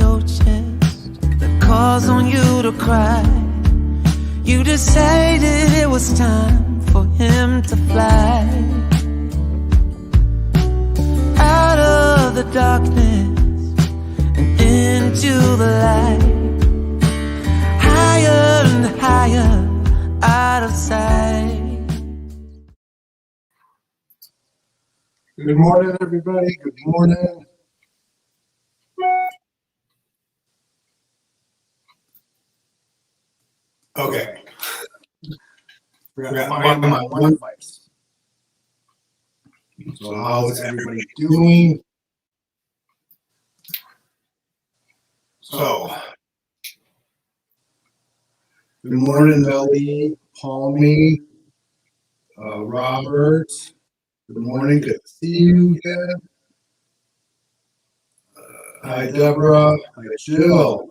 your chest that calls on you to cry. You decided it was time for him to fly out of the darkness and into the light, higher and higher, out of sight. Good morning, everybody. Good morning. Okay. We're going to find my one device. So how is everybody doing? So, good morning, Melody, Palmy, Robert. Good morning. Good to see you again. Hi, Deborah. Hi, Jill.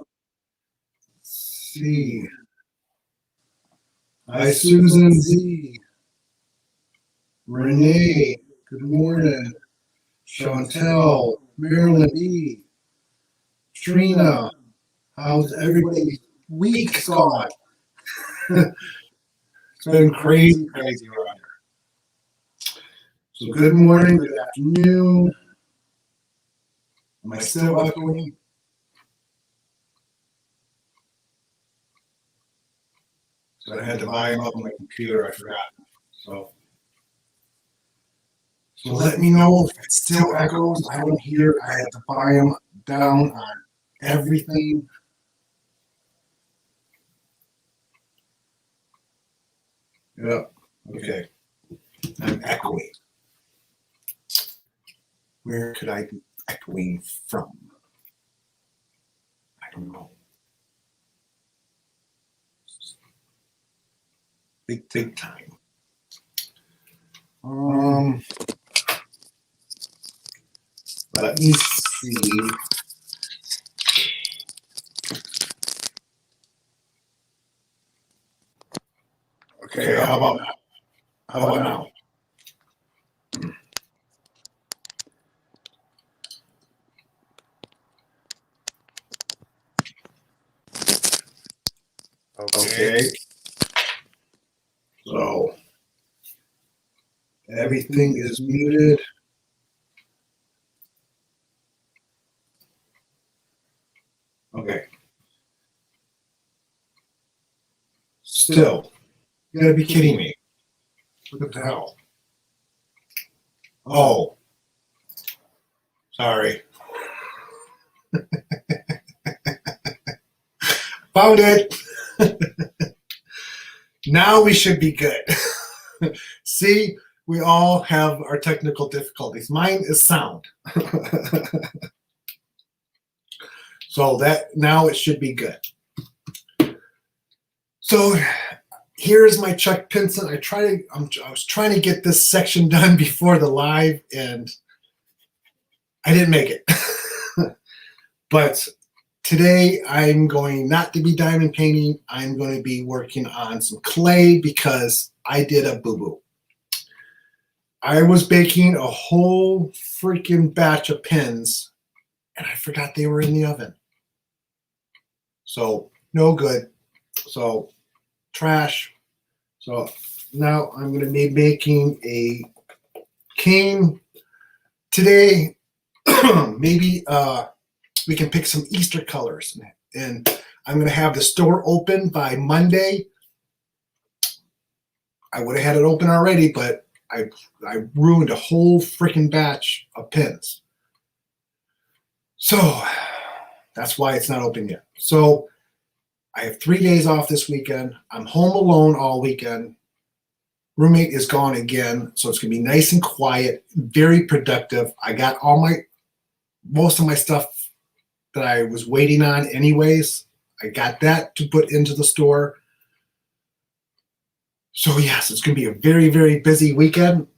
Let's see. Hi, Susan Z. Renee. Good morning. Chantel. Marilyn E. Trina. How's everybody's week gone? It's been crazy around here. So good morning, good afternoon. Am I still echoing? So I had the volume up on my computer, I forgot. So let me know if it still echoes. I don't hear. I had the volume down on everything. Yep. Okay. I'm echoing. Where could I be echoing from? I don't know. Big time. Let me see. Okay, how about now? How about now? Okay. So everything is muted. Okay. Still, you gotta be kidding me. What the hell? Oh, sorry. Found it. Now we should be good. See, we all have our technical difficulties. Mine is sound. So that now it should be good. So here's my Chuck Pinson. I was trying to get this section done before the live, and I didn't make it. But today I'm going not to be diamond painting. I'm going to be working on some clay because I did a boo-boo. I was baking a whole freaking batch of pins, and I forgot they were in the oven. So no good. So trash. So now I'm going to be making a cane today. Maybe we can pick some Easter colors, and I'm going to have the store open by Monday. I would have had it open already, but I ruined a whole freaking batch of pins. So that's why it's not open yet. So I have 3 days off this weekend. I'm home alone all weekend. Roommate is gone again, so it's going to be nice and quiet, very productive. I got most of my stuff that I was waiting on anyways. I got that to put into the store. So yes, it's going to be a very, very busy weekend.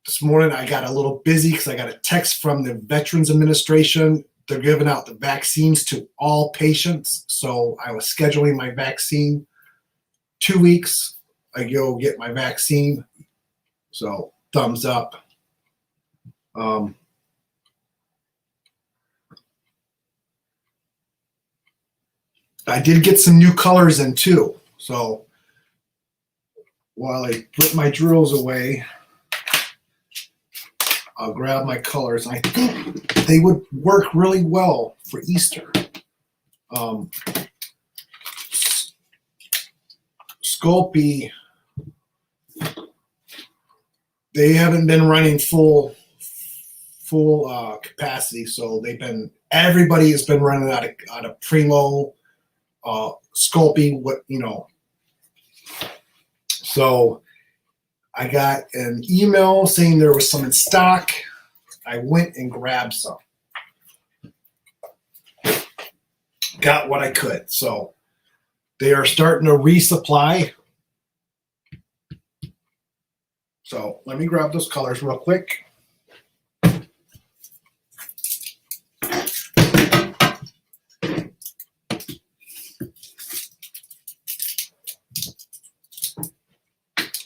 This morning I got a little busy because I got a text from the Veterans Administration. They're giving out the vaccines to all patients. So I was scheduling my vaccine 2 weeks. I go get my vaccine. So thumbs up. I did get some new colors in too. So while I put my drills away, I'll grab my colors. I think they would work really well for Easter. Sculpey, they haven't been running full capacity, so everybody has been running out of Primo, Sculpey, So I got an email saying there was some in stock. I went and grabbed some. Got what I could. So they are starting to resupply. So let me grab those colors real quick.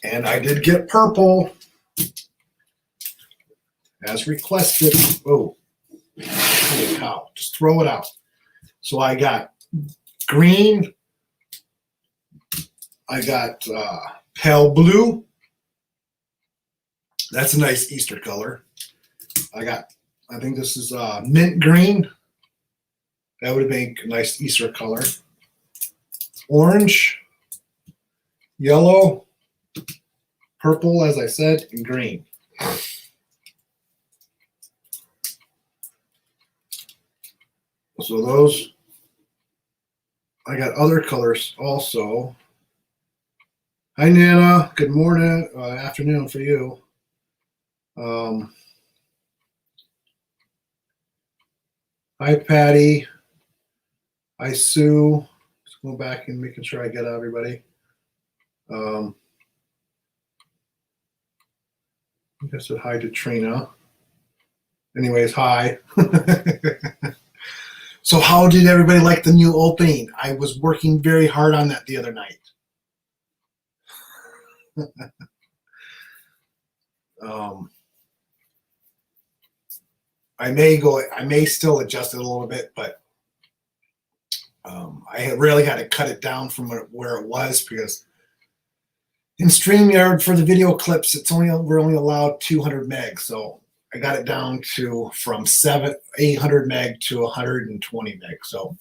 And I did get purple as requested. Oh, holy cow. Just throw it out. So I got green. I got pale blue. That's a nice Easter color. I think this is mint green. That would make a nice Easter color. Orange, yellow, purple, as I said, and green. So those, I got other colors also. Hi, Nana. Good morning, afternoon for you. Hi, Patty. Hi, Sue. Just going back and making sure I get everybody. I think I said hi to Trina. Anyways, hi. So how did everybody like the new opening? I was working very hard on that the other night. I may still adjust it a little bit, but I really had to cut it down from where it was, because in StreamYard for the video clips, we're only allowed 200 meg. So I got it down from 800 meg to 120 meg. So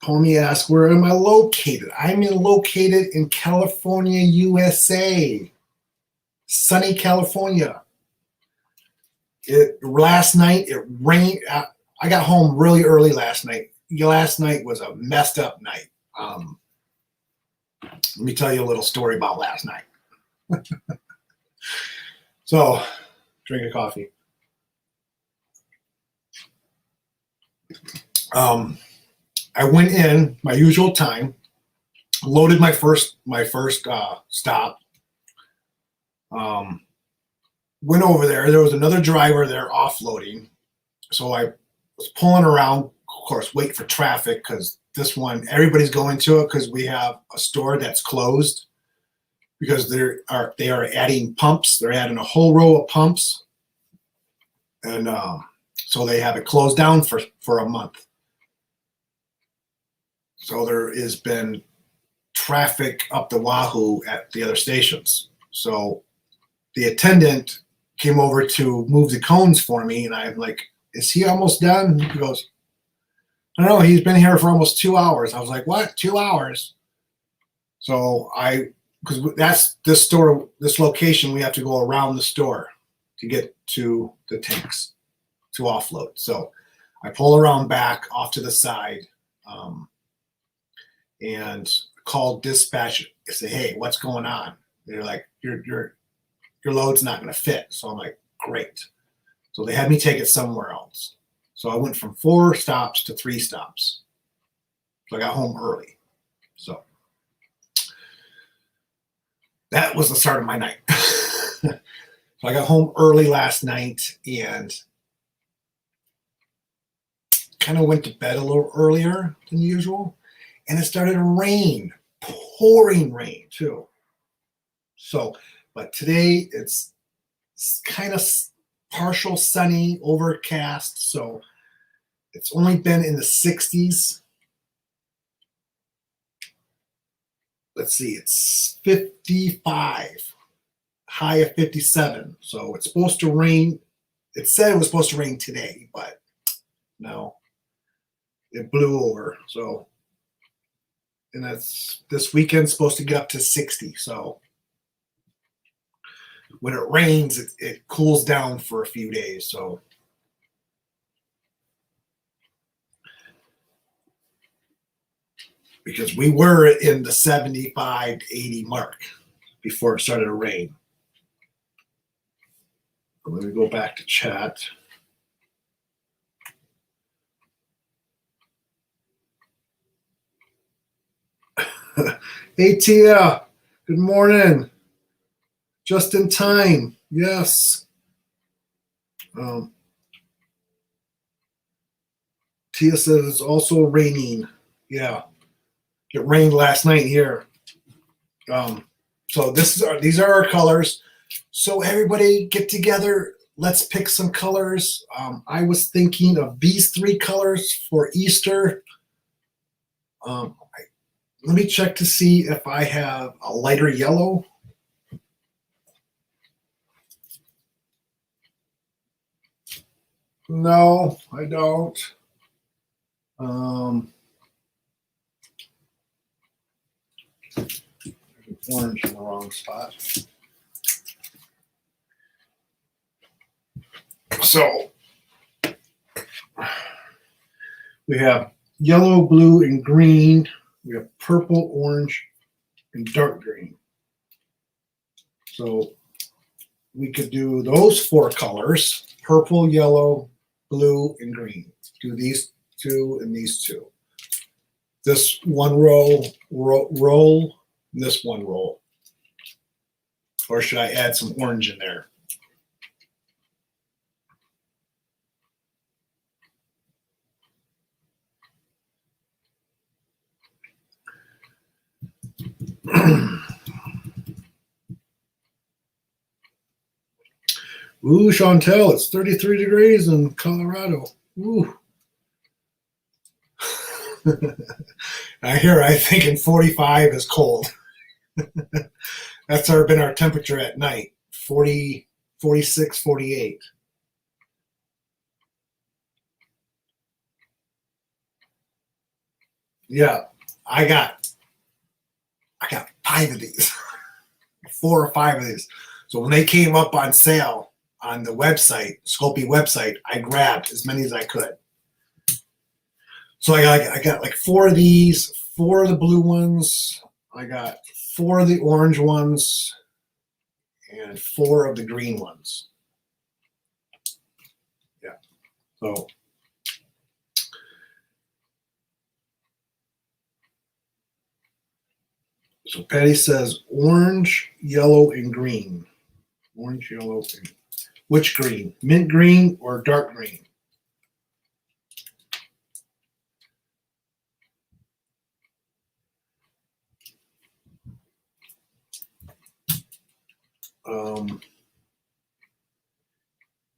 Pony asked, where am I located? I'm located in California, USA. Sunny California. Last night, it rained. I got home really early last night. Last night was a messed up night. Let me tell you a little story about last night. So, drink a coffee. I went in my usual time, loaded my first stop. Went over there. There was another driver there offloading, so I was pulling around. Of course, wait for traffic, because this one everybody's going to it, because we have a store that's closed because they are adding pumps. They're adding a whole row of pumps, and so they have it closed down for a month. So there has been traffic up the wahoo at the other stations. So the attendant came over to move the cones for me, and I'm like, is he almost done? He goes, I don't know, he's been here for almost 2 hours. I was like, what, 2 hours? So because that's this store, this location, we have to go around the store to get to the tanks to offload. So I pull around back off to the side, and called dispatch and say, hey, what's going on? They're like, your load's not going to fit. So I'm like, great. So they had me take it somewhere else. So I went from 4 stops to 3 stops. So I got home early. So that was the start of my night. So I got home early last night and kind of went to bed a little earlier than usual. And it started to rain, pouring rain too. So, but today it's kind of partial sunny, overcast. So it's only been in the 60s. Let's see, it's 55, high of 57. So it's supposed to rain. It said it was supposed to rain today, but no, it blew over. So, and that's this weekend's supposed to get up to 60. So when it rains, it cools down for a few days. So because we were in the 75 to 80 mark before it started to rain. Let me go back to chat. Hey Tia, good morning. Just in time, yes. Tia says it's also raining. Yeah, it rained last night here. So these are our colors. So everybody get together. Let's pick some colors. I was thinking of these 3 colors for Easter. Let me check to see if I have a lighter yellow. No, I don't. Orange in the wrong spot. So we have yellow, blue, and green. We have purple, orange, and dark green. So we could do those 4 colors: purple, yellow, blue, and green. Do these 2 and these 2. This one roll, and this one roll. Or should I add some orange in there? Ooh, Chantel, it's 33 degrees in Colorado. Ooh. I think in 45 is cold. That's been our temperature at night, 40, 46, 48. Yeah, I got 5 of these, 4 or 5 of these. So when they came up on sale on the website, Sculpey website, I grabbed as many as I could. So I got like 4 of these, 4 of the blue ones. I got 4 of the orange ones and 4 of the green ones. Yeah. So Patty says orange, yellow, and green. Orange, yellow, and which green? Mint green or dark green?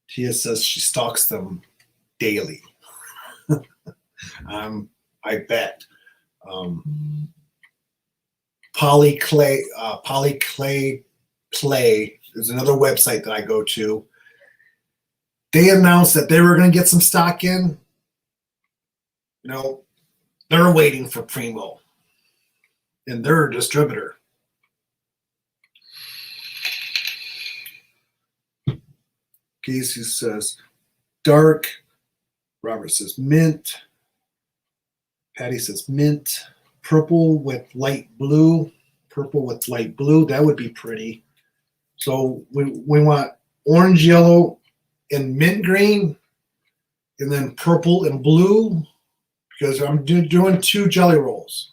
Tia says she stalks them daily. I bet. Polyclay Play is another website that I go to. They announced that they were going to get some stock in. You know, they're waiting for Primo, and they're a distributor. Casey says dark. Robert says mint. Patty says mint. Purple with light blue. Purple with light blue. That would be pretty. So we want orange, yellow, and mint green, and then purple and blue, because I'm doing 2 jelly rolls.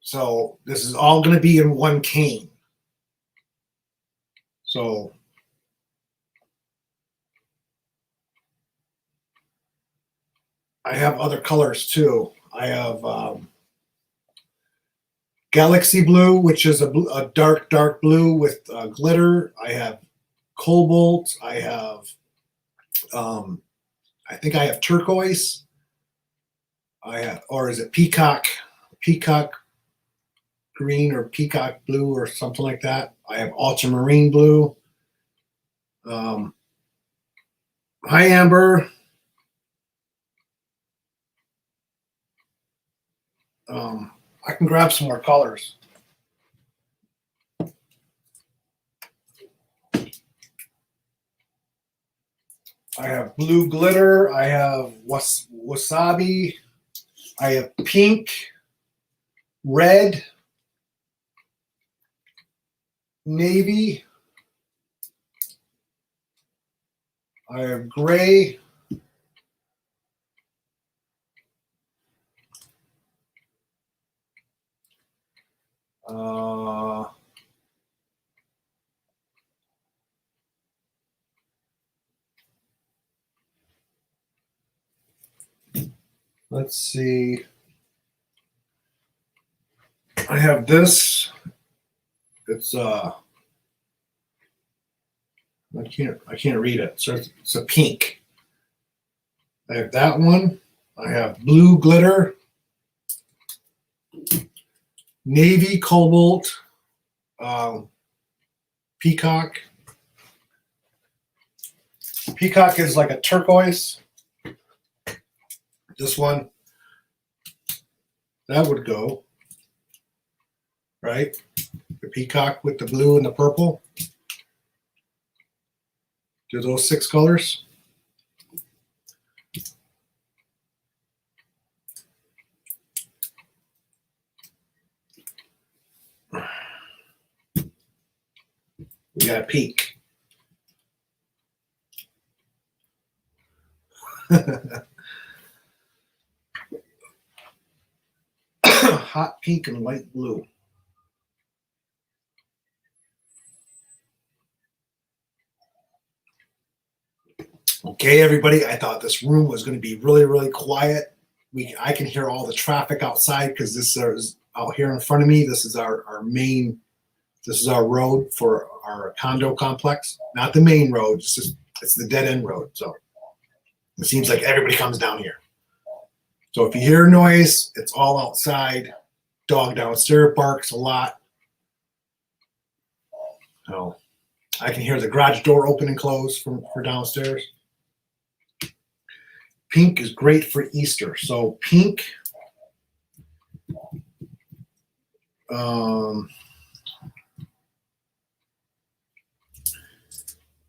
So this is all going to be in 1 cane. So I have other colors too. I have Galaxy Blue, which is a dark blue with glitter. I have cobalt. I have, I think I have turquoise. I have, or is it peacock green or peacock blue or something like that. I have ultramarine blue. High amber. I can grab some more colors. I have blue glitter. I have wasabi. I have pink, red, navy. I have gray. Let's see. I have this. It's I can't read it. So it's a pink. I have that one. I have blue glitter, navy cobalt, peacock. Peacock is like a turquoise. This one, that would go, right? The peacock with the blue and the purple. Do those 6 colors. We got pink. Hot pink and light blue. Okay, everybody, I thought this room was going to be really, really quiet. I can hear all the traffic outside because this is out here in front of me. This is our main, this is our road for our condo complex. Not the main road, it's the dead end road. So it seems like everybody comes down here. So if you hear noise, it's all outside. Dog downstairs barks a lot. So I can hear the garage door open and close for downstairs. Pink is great for Easter. So pink,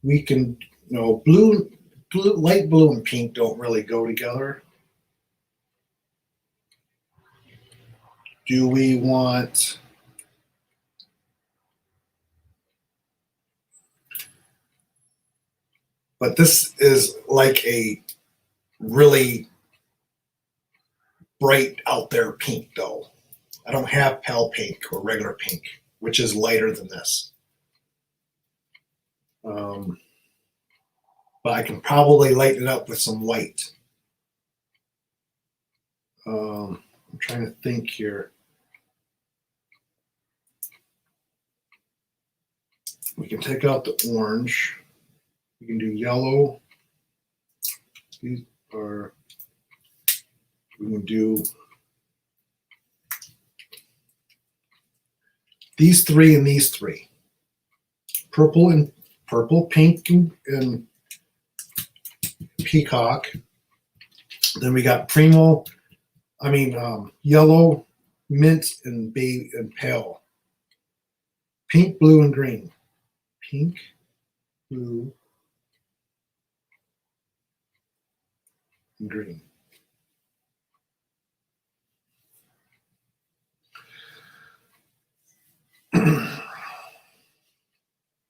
we can, blue, light blue and pink don't really go together. Do we want, but this is like a really bright out there pink though. I don't have pale pink or regular pink, which is lighter than this. But I can probably lighten it up with some white. I'm trying to think here. We can take out the orange. We can do yellow. These are, we can do these 3 and these 3. Purple, pink, and peacock. Then we got yellow, mint, and beige and pale. Pink, blue, and green. Pink, blue, and green.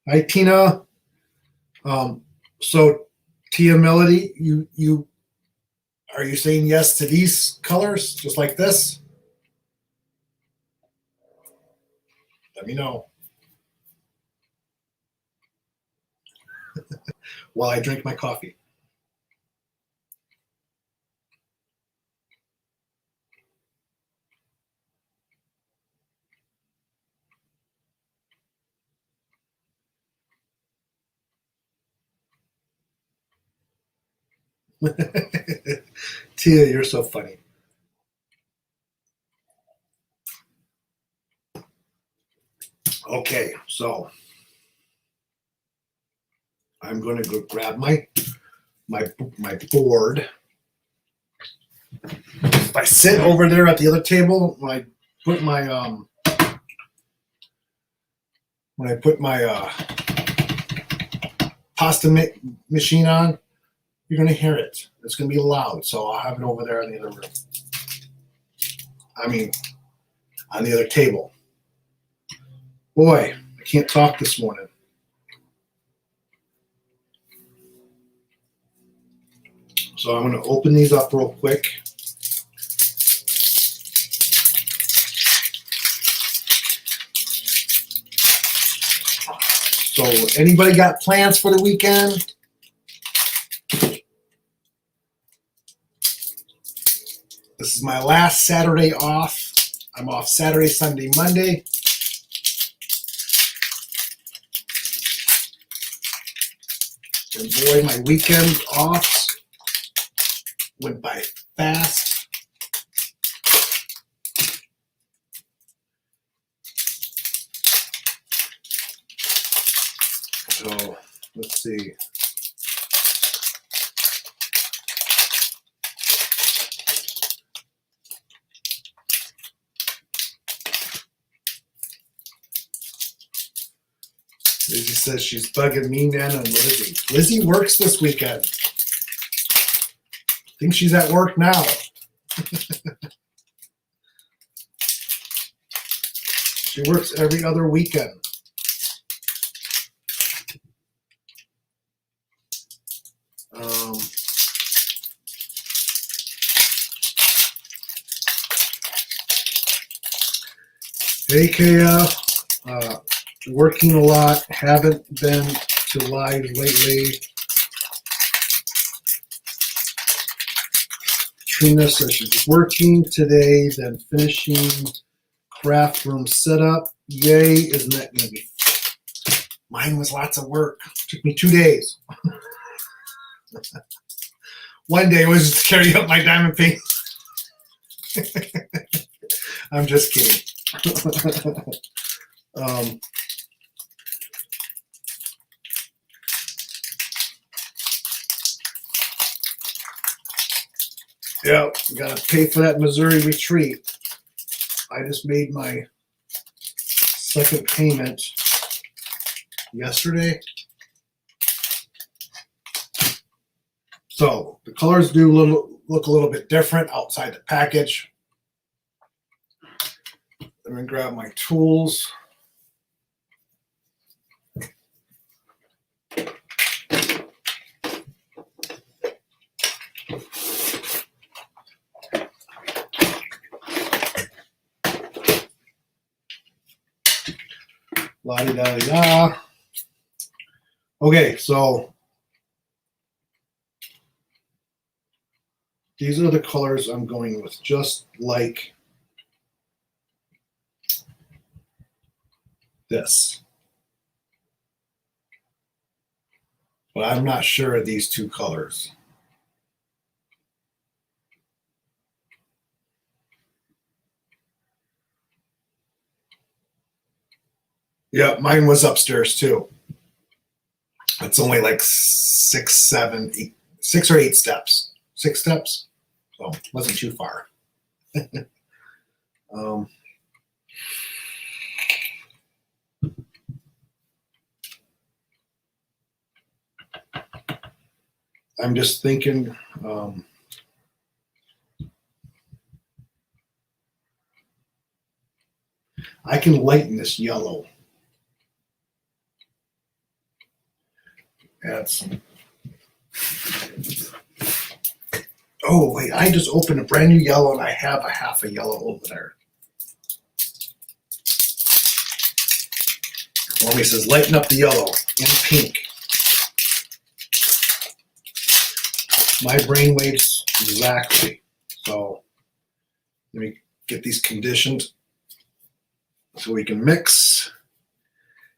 Hi, Tina. So Tia Melody, you are you saying yes to these colors, just like this? Let me know while I drink my coffee. Tia, you're so funny. Okay, so I'm going to go grab my board. If I sit over there at the other table, when I put my pasta machine on, you're going to hear it. It's going to be loud, so I'll have it over there in the other room. I mean, on the other table. Boy, I can't talk this morning. So I'm going to open these up real quick. So anybody got plans for the weekend? This is my last Saturday off. I'm off Saturday, Sunday, Monday. And boy, my weekend off went by fast. So let's see. Lizzie says she's bugging me, man, and Lizzie. Lizzie works this weekend. I think she's at work now. She works every other weekend. Hey, Kaya. Working a lot. Haven't been to live lately. Trina says she's working today, then finishing craft room setup. Yay, isn't that going to be? Mine was lots of work. Took me 2 days. One day was just to carry up my diamond paint. I'm just kidding. Yeah, gotta pay for that Missouri retreat. I just made my second payment yesterday. So the colors do look a little bit different outside the package. Let me grab my tools. La-di-da-di-da. Okay, so these are the colors I'm going with, just like this. But I'm not sure of these two colors. Yeah, mine was upstairs too. It's only like 6 or 8 steps. 6 steps. So it wasn't too far. I'm just thinking, I can lighten this yellow. Add some. Oh, wait, I just opened a brand new yellow and I have a half a yellow over there. Mommy says, lighten up the yellow in pink. My brain waves exactly. So let me get these conditioned so we can mix.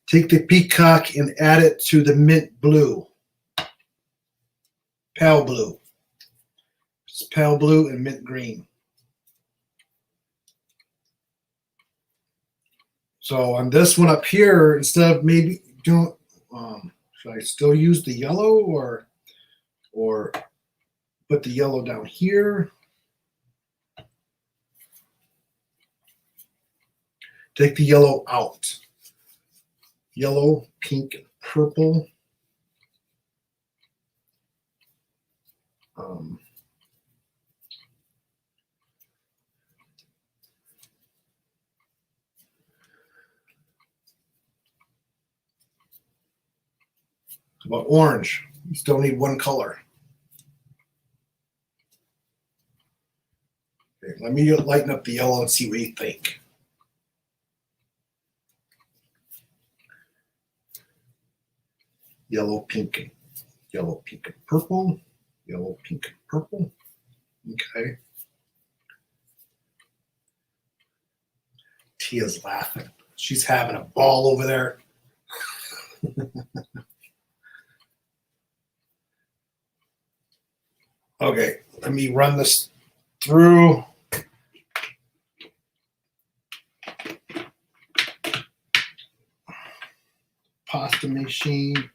Take the peacock and add it to the mint blue. Pale blue. It's pale blue and mint green. So on this one up here, instead of maybe doing, should I still use the yellow or put the yellow down here? Take the yellow out. Yellow, pink, and purple. How about orange? You still need one color. Okay, let me lighten up the yellow and see what you think. Yellow, pink, and purple. Yellow, pink, and purple. Okay. Tia's laughing. She's having a ball over there. Okay, let me run this through. Pasta machine.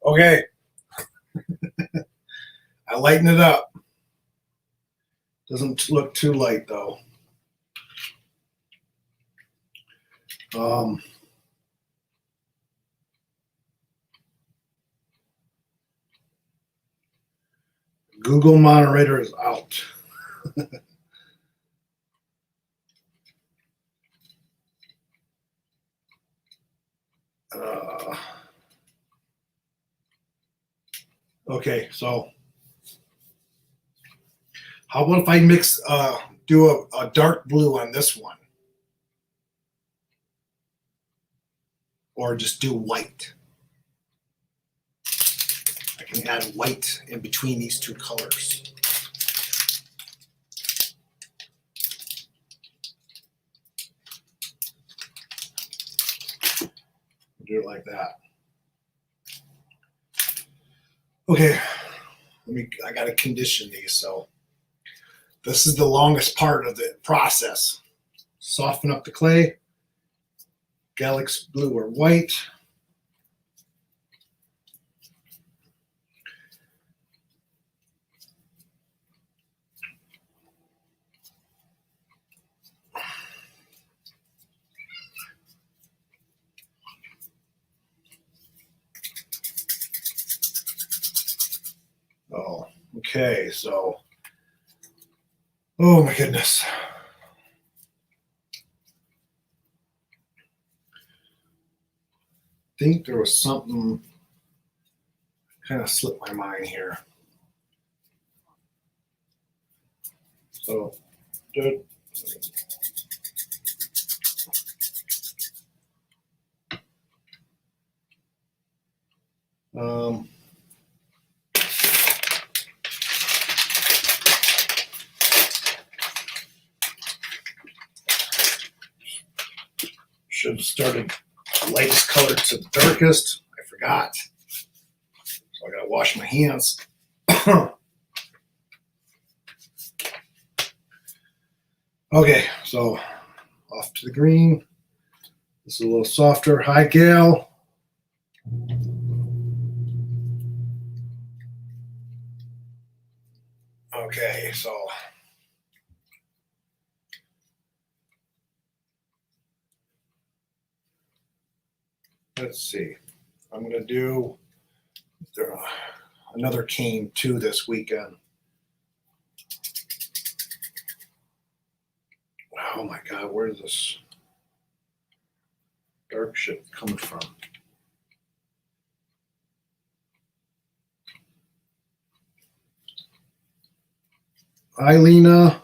Okay. I lighten it up. Doesn't look too light though. Google moderator is out. Okay, so how about if I mix, do a dark blue on this one? Or just do white? I can add white in between these two colors. Do it like that. Okay, I gotta condition these. So this is the longest part of the process. Soften up the clay, Galaxy blue or white. Oh, okay, so, oh my goodness. I think there was something kind of slipped my mind here. So, good. Should have started lightest color to darkest. I forgot. So I gotta wash my hands. Okay, so off to the green. This is a little softer. Hi, Gail. Okay, so let's see. I'm gonna do another cane too this weekend. Oh my God, where is this dark shit coming from? Hi, Lena.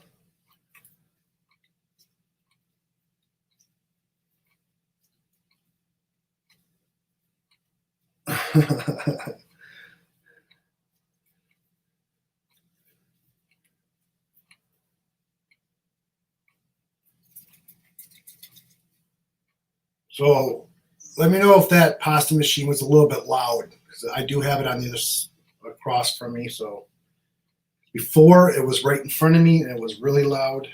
So let me know if that pasta machine was a little bit loud, because I do have it on the other across from me. So before it was right in front of me and it was really loud.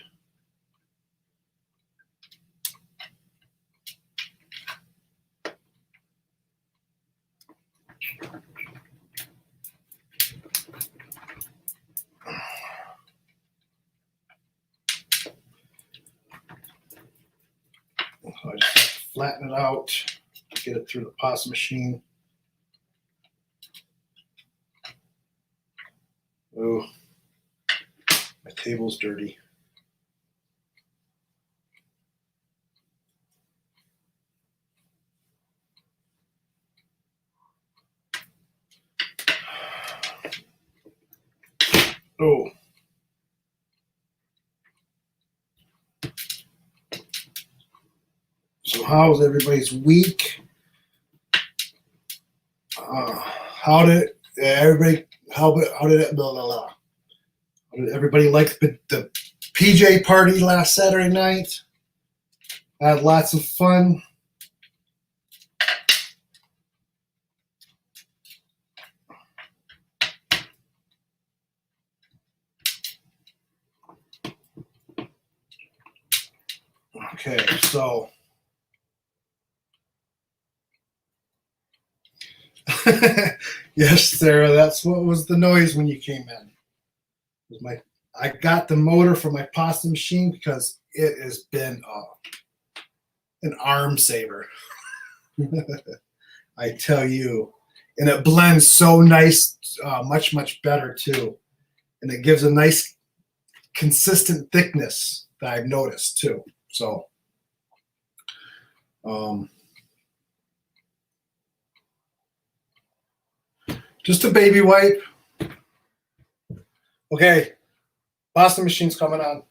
So I just have to flatten it out, get it through the pasta machine. Oh, my table's dirty. Oh. So how's everybody's week? How did everybody? How did it? Blah, blah, blah. How did everybody like the PJ party last Saturday night? I had lots of fun. Okay, so yes, Sarah, that's what was the noise when you came in. It was I got the motor for my pasta machine because it has been an arm saver. I tell you, and it blends so nice, much better too, and it gives a nice consistent thickness that I've noticed too. So, just a baby wipe. Okay, pasta machine's coming on.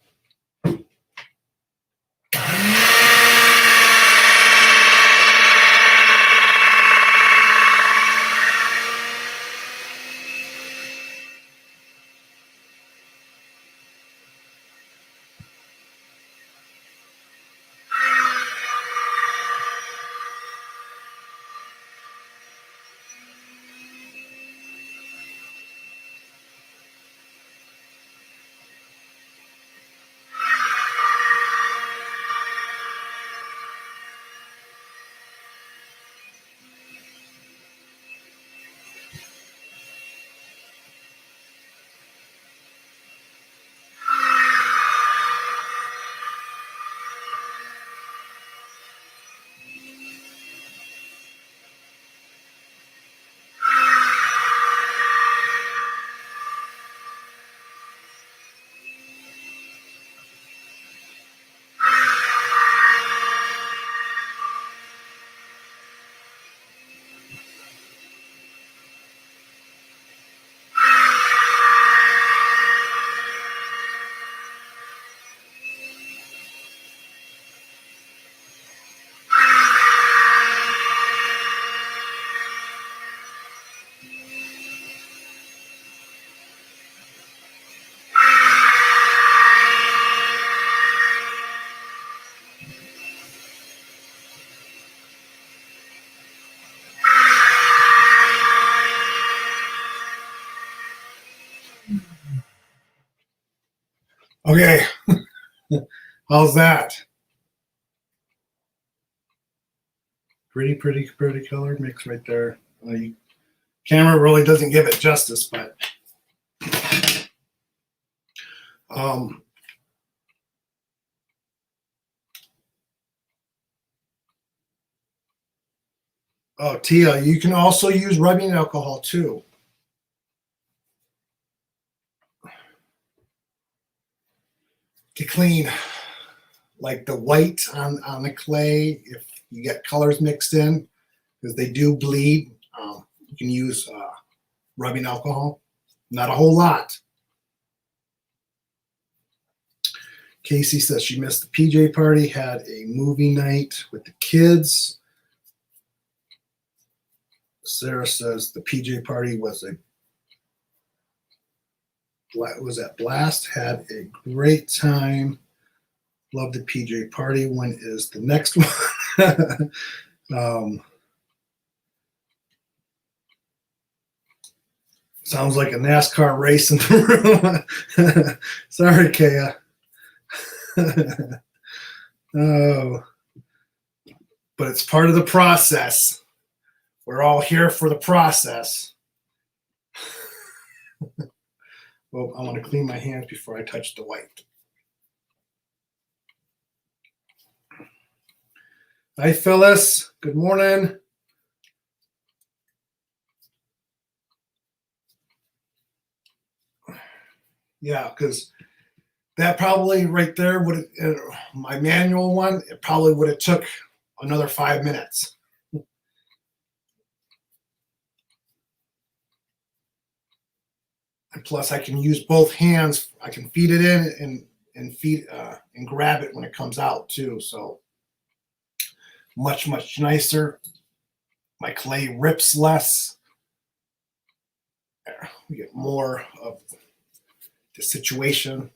Okay, how's that? Pretty color mix right there. Camera really doesn't give it justice, but oh, Tia, you can also use rubbing alcohol too. To clean like the white on the clay, if you get colors mixed in, because they do bleed, you can use rubbing alcohol. Not a whole lot. Casey says she missed the PJ party, had a movie night with the kids. Sarah says the PJ party was at blast, had a great time. Love the PJ party. When is the next one? Sounds like a NASCAR race in the room. Sorry, Kaya. Oh, but it's part of the process. We're all here for the process. Well, I want to clean my hands before I touch the white. Hi, Phyllis. Good morning. Yeah, because that probably right there would my manual one, it probably would have took another 5 minutes. And plus I can use both hands. I can feed it in and grab it when it comes out too. So much nicer. My clay rips less. We get more of the situation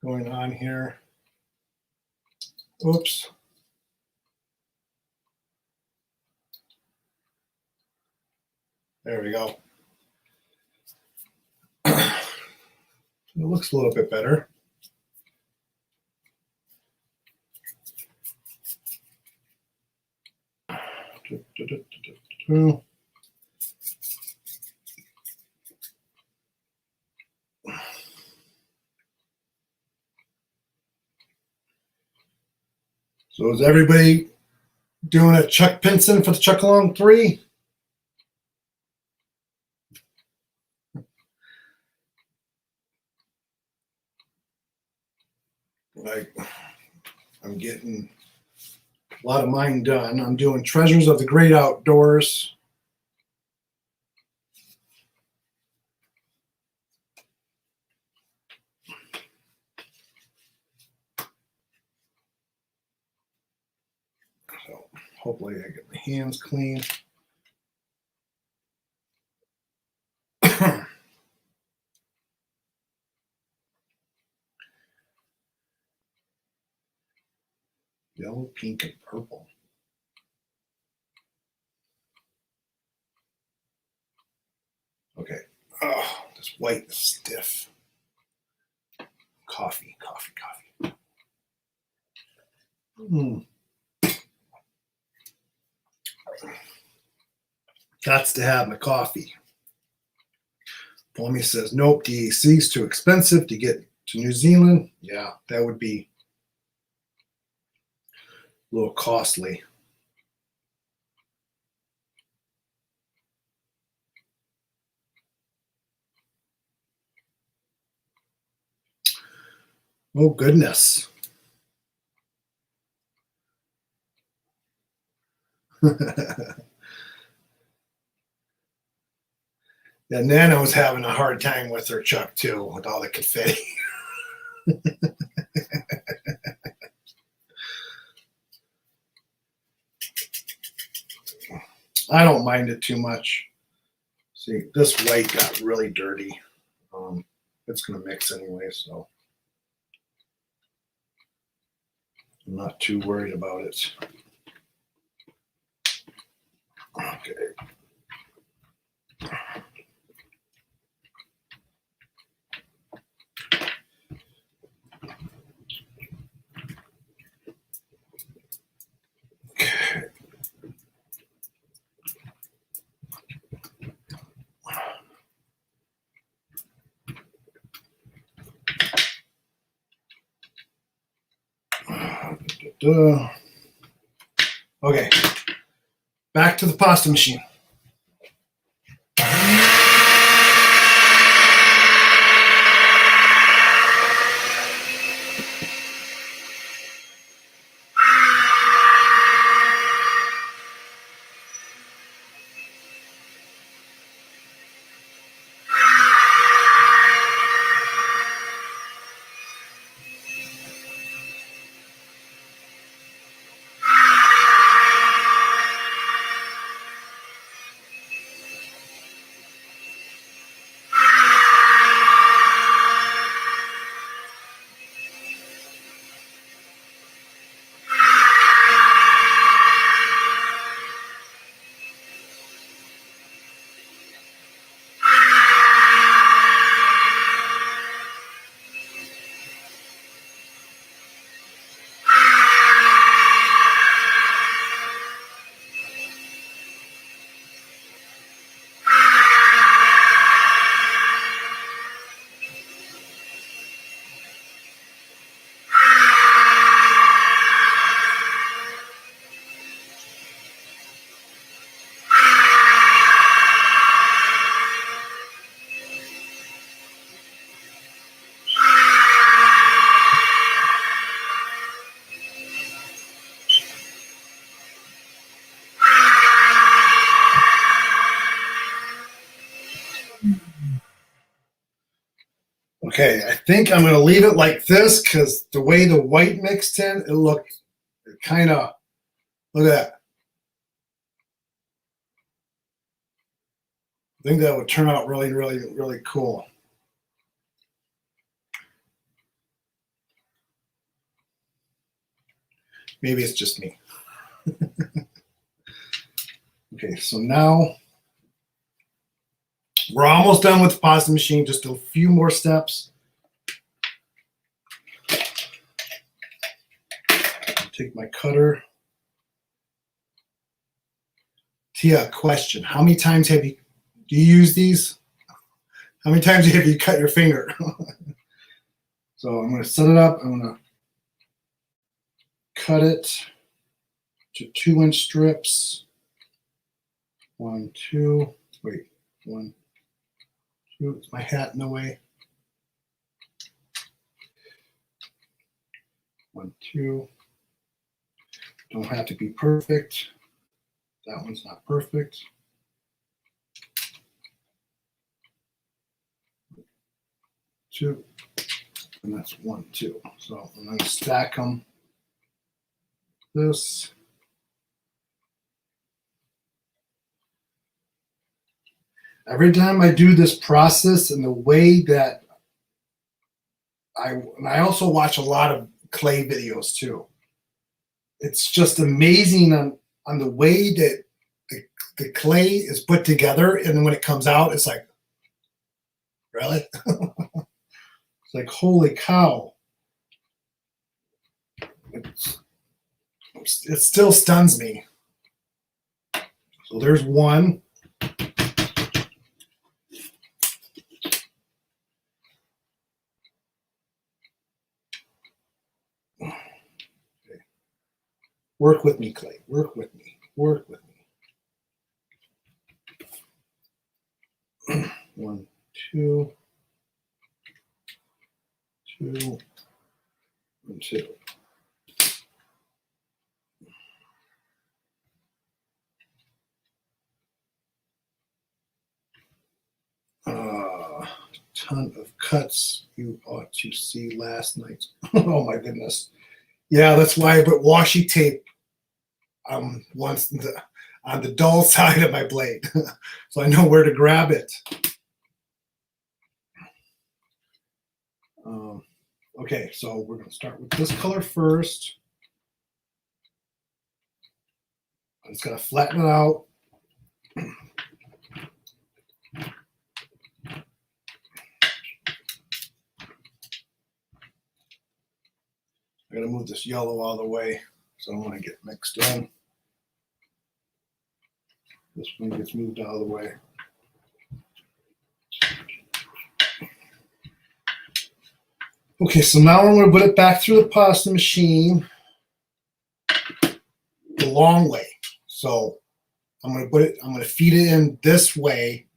going on here. Oops. There we go. It looks a little bit better. So is everybody doing a Chuck Pinson for the Chuck Along 3? I'm getting a lot of mine done. I'm doing Treasures of the Great Outdoors. So hopefully I get my hands clean. Yellow, pink, and purple. Okay. Oh, this white is stiff. Coffee. Gots to have my coffee. Pommy says, nope, DAC is too expensive to get to New Zealand. Yeah, that would be a little costly. Oh, goodness. Yeah, Nana was having a hard time with her Chuck, too, with all the confetti. I don't mind it too much. See, this white got really dirty. It's going to mix anyway, so I'm not too worried about it. Okay. Okay, back to the pasta machine. Okay, I think I'm going to leave it like this because the way the white mixed in, it looked kind of, look at that. I think that would turn out really, really, really cool. Maybe it's just me. Okay, so now we're almost done with the pasta machine, just a few more steps. Take my cutter. Tia, question. How many times do you use these? How many times have you cut your finger? So I'm going to set it up. I'm going to cut it to 2-inch strips. 1, 2, wait, 1, 2, it's my hat in the way. 1, 2, don't have to be perfect. That one's not perfect. 2, and that's 1, 2. So I'm going to stack them. This. Every time I do this process and the way that I also watch a lot of clay videos too. It's just amazing on the way that the clay is put together, and then when it comes out, it's like, really? It's like, holy cow. It still stuns me. So there's one. Work with me, clay. Work with me. Work with me. 1, 2, 2, and 2. Ton of cuts you ought to see last night. Oh my goodness. Yeah, that's why I put washi tape once on the dull side of my blade, so I know where to grab it. Okay, so we're going to start with this color first. I'm just going to flatten it out. I got to move this yellow out of the way so I don't want to get mixed in. This one gets moved out of the way. Okay, so now I'm going to put it back through the pasta machine. long way. So I'm going to feed it in this way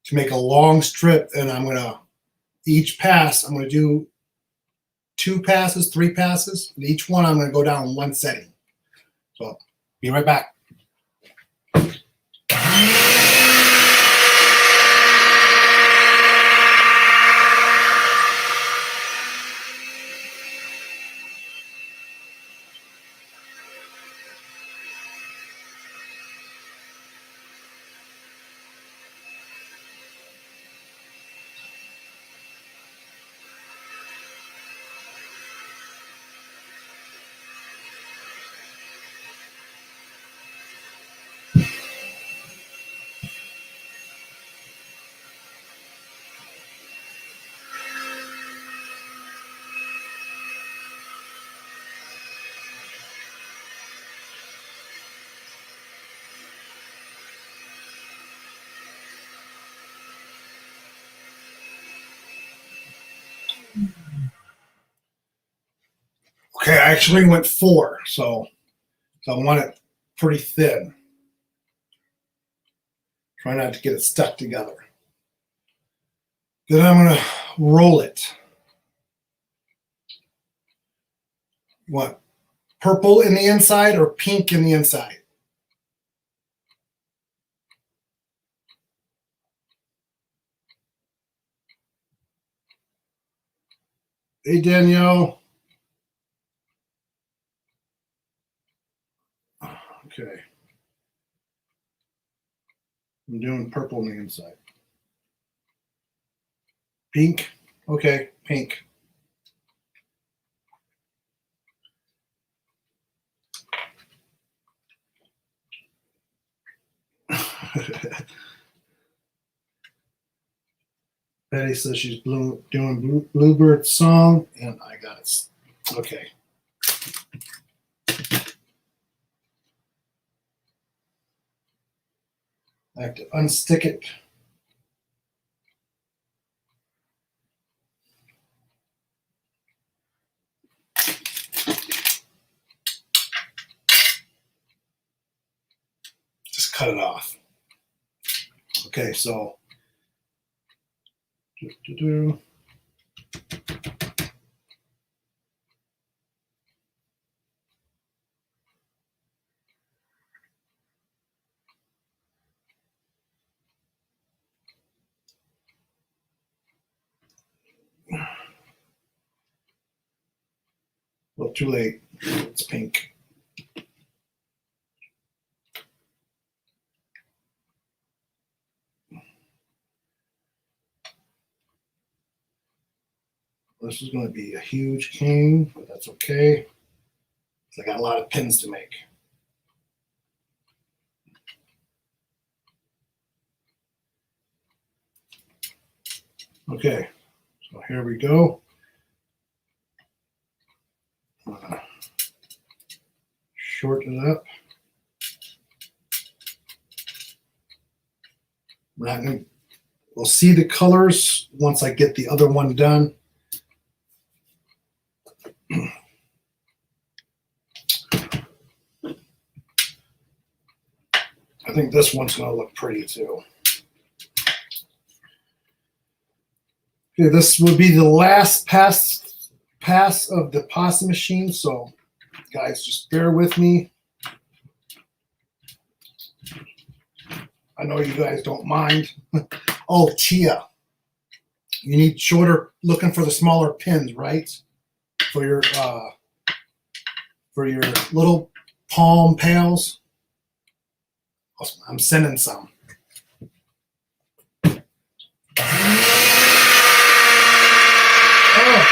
to make a long strip. And each pass, I'm going to do 2 passes, 3 passes. And each one, I'm going to go down in 1 setting. So be right back. Okay, I actually went 4, so I want it pretty thin. Try not to get it stuck together. Then I'm going to roll it. What? Purple in the inside or pink in the inside? Hey, Danielle. Okay. I'm doing purple on the inside. Pink? Okay, pink. Betty says she's doing Bluebird song, and I got it. Okay. I have to unstick it. Just cut it off. Okay, so well, too late. It's pink. This is going to be a huge cane, but that's okay. I got a lot of pins to make. Okay, so here we go. Shorten it up. We'll see the colors once I get the other one done. I think this one's going to look pretty too. Okay, this will be the last pass of the pasta machine, so guys, just bear with me. I know you guys don't mind. Oh, Chia. You need shorter, looking for the smaller pins, right? For your little palm pails. I'm sending some. Oh.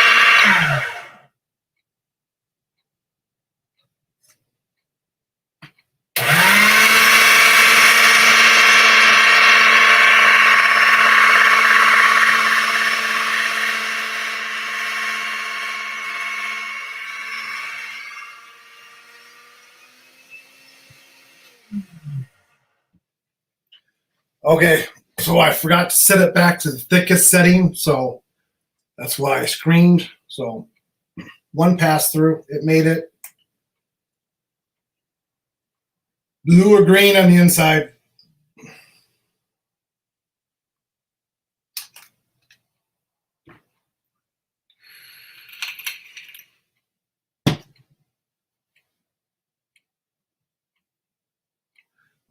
Okay, so I forgot to set it back to the thickest setting, so that's why I screamed. So one pass through, it made it. Blue or green on the inside.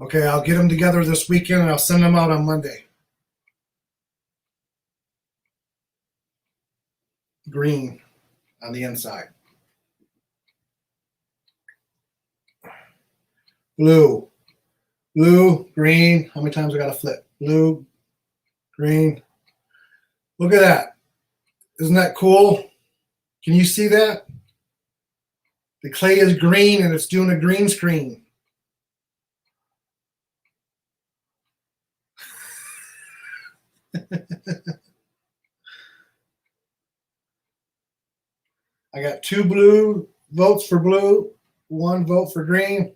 Okay, I'll get them together this weekend and I'll send them out on Monday. Green on the inside. Blue. Blue, green. How many times I got to flip? Blue, green. Look at that. Isn't that cool? Can you see that? The clay is green and it's doing a green screen. I got 2 blue votes for blue, 1 vote for green.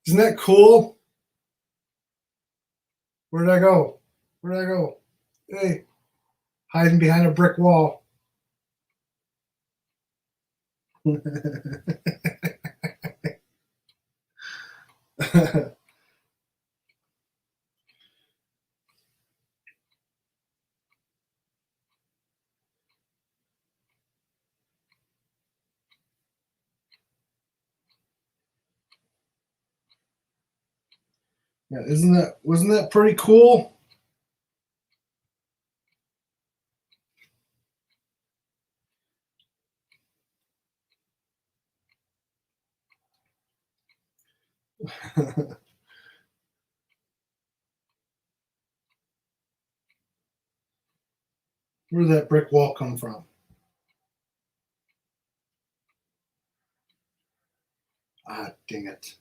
Isn't that cool? Where did I go? Where did I go? Hey, hiding behind a brick wall. Yeah, wasn't that pretty cool? Where did that brick wall come from? Ah, dang it.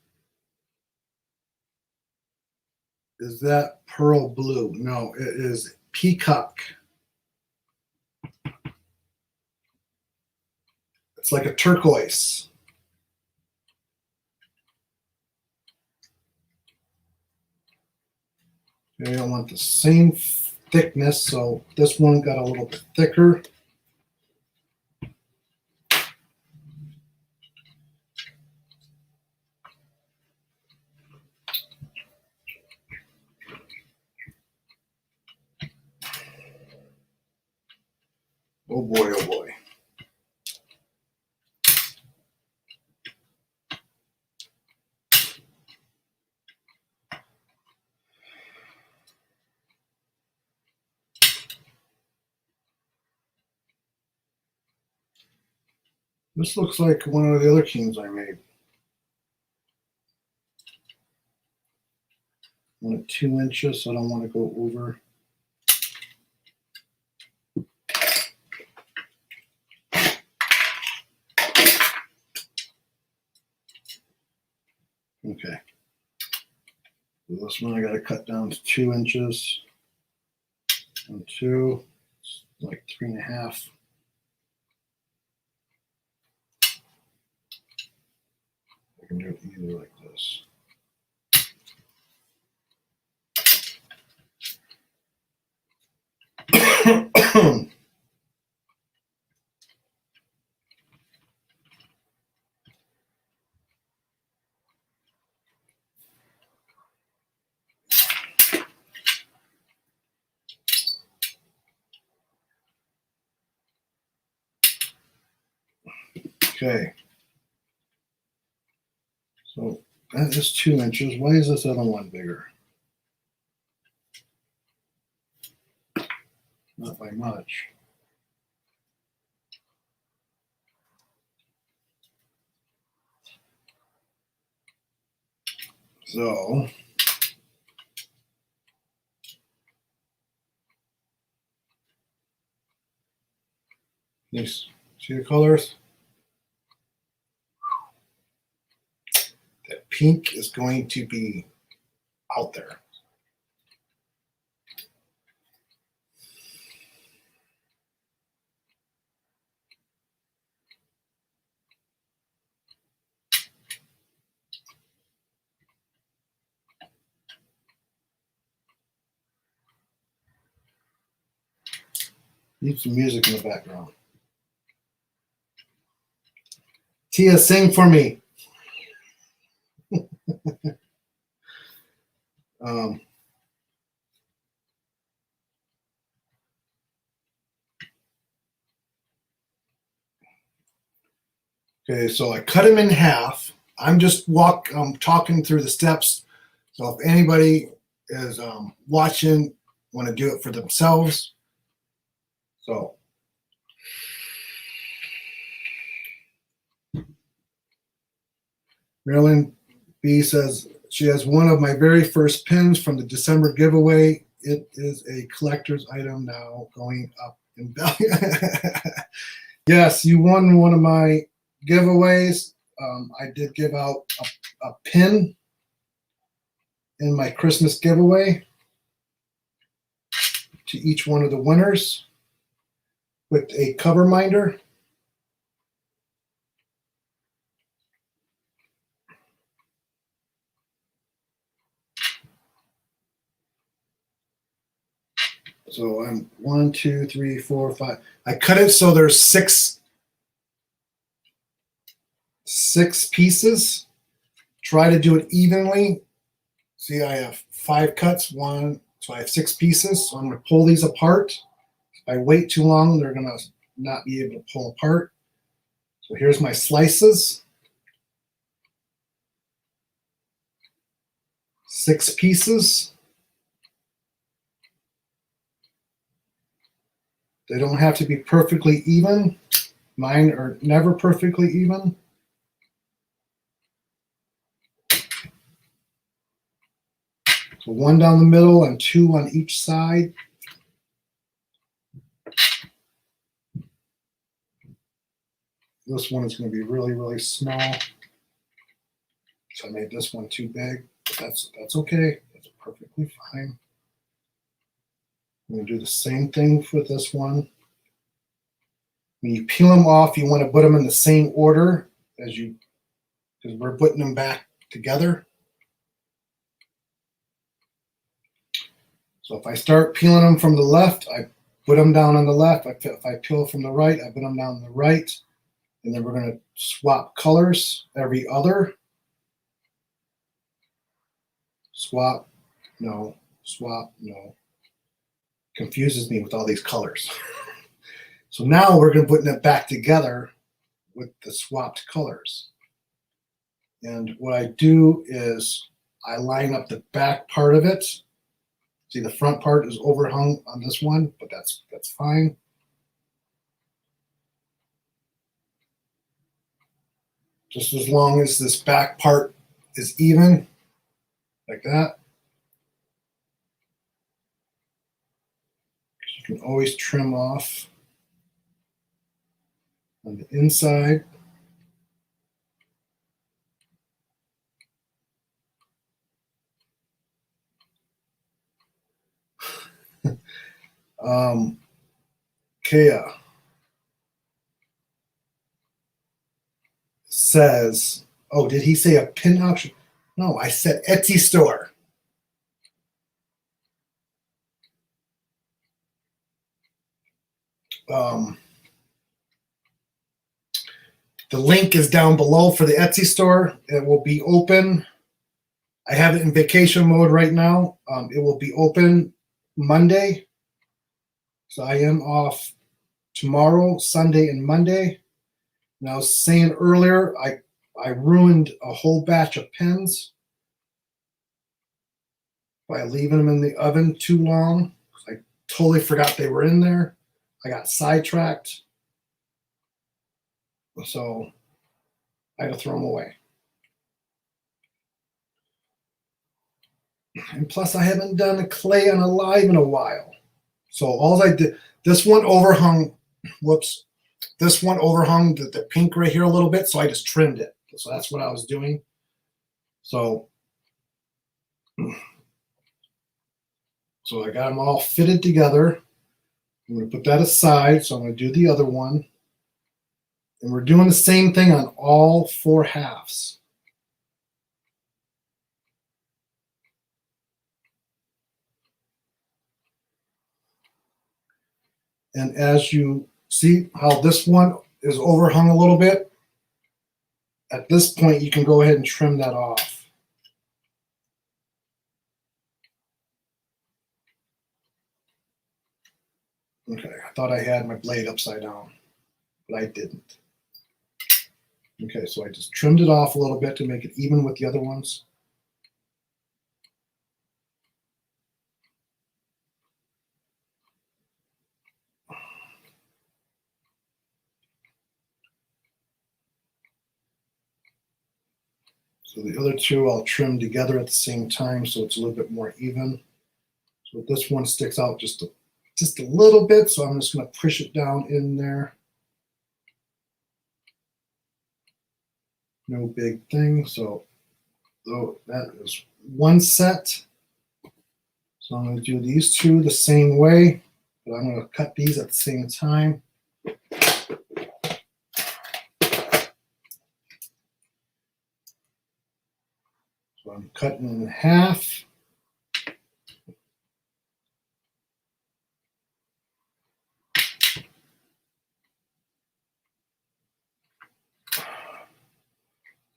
Is that pearl blue? No, it is peacock. It's like a turquoise. I don't want the same thickness, so this one got a little bit thicker. Oh boy, oh boy. This looks like one of the other kings I made. I want it 2 inches, so I don't want to go over. Okay. So this one I got to cut down to 2 inches. And 2, it's like 3.5. I can do it either like this. Okay. So that is 2 inches. Why is this other one bigger? Not by much. So see the colors? That pink is going to be out there. Need some music in the background. Tia, sing for me. Um, okay, so I cut them in half. I'm just talking through the steps. So if anybody is watching, want to do it for themselves. So Marilyn B says she has one of my very first pins from the December giveaway. It is a collector's item now, going up in value. Yes, you won one of my giveaways. I did give out a pin in my Christmas giveaway to each one of the winners with a cover minder. So I'm 1, 2, 3, 4, 5. I cut it so there's six pieces. Try to do it evenly. See, I have 5 cuts, so I have 6 pieces. So I'm going to pull these apart. If I wait too long, they're going to not be able to pull apart. So here's my slices. 6 pieces. They don't have to be perfectly even. Mine are never perfectly even. So 1 down the middle and 2 on each side. This one is going to be really, really small. So I made this one too big, but that's okay. That's perfectly fine. I'm going to do the same thing for this one. When you peel them off, you want to put them in the same order as you, because we're putting them back together. So if I start peeling them from the left, I put them down on the left. If I peel from the right, I put them down on the right. And then we're going to swap colors every other. Swap, no, swap, no. Confuses me with all these colors. So now we're going to put it back together with the swapped colors. And what I do is I line up the back part of it. See, the front part is overhung on this one, but that's fine. Just as long as this back part is even, like that. You can always trim off on the inside. Kea says, oh, did he say a pin option? No, I said Etsy store. The link is down below for the Etsy store. It will be open. I have it in vacation mode right now. It will be open Monday. So I am off tomorrow, Sunday, and Monday. And I was saying earlier, I ruined a whole batch of pens by leaving them in the oven too long. I totally forgot they were in there. I got sidetracked. So I had to throw them away. And plus I haven't done a clay on a live in a while. So all I did, this one overhung, whoops, this one overhung the pink right here a little bit, so I just trimmed it. So that's what I was doing. So I got them all fitted together. I'm going to put that aside, so I'm going to do the other one. And we're doing the same thing on all 4 halves. And as you see how this one is overhung a little bit, at this point you can go ahead and trim that off. Okay, I thought I had my blade upside down, but I didn't. Okay, so I just trimmed it off a little bit to make it even with the other ones. So the other two I'll trim together at the same time so it's a little bit more even. So this one sticks out just a little bit, so I'm just going to push it down in there. No big thing. So that is one set. So I'm going to do these two the same way, but I'm going to cut these at the same time. So I'm cutting in half.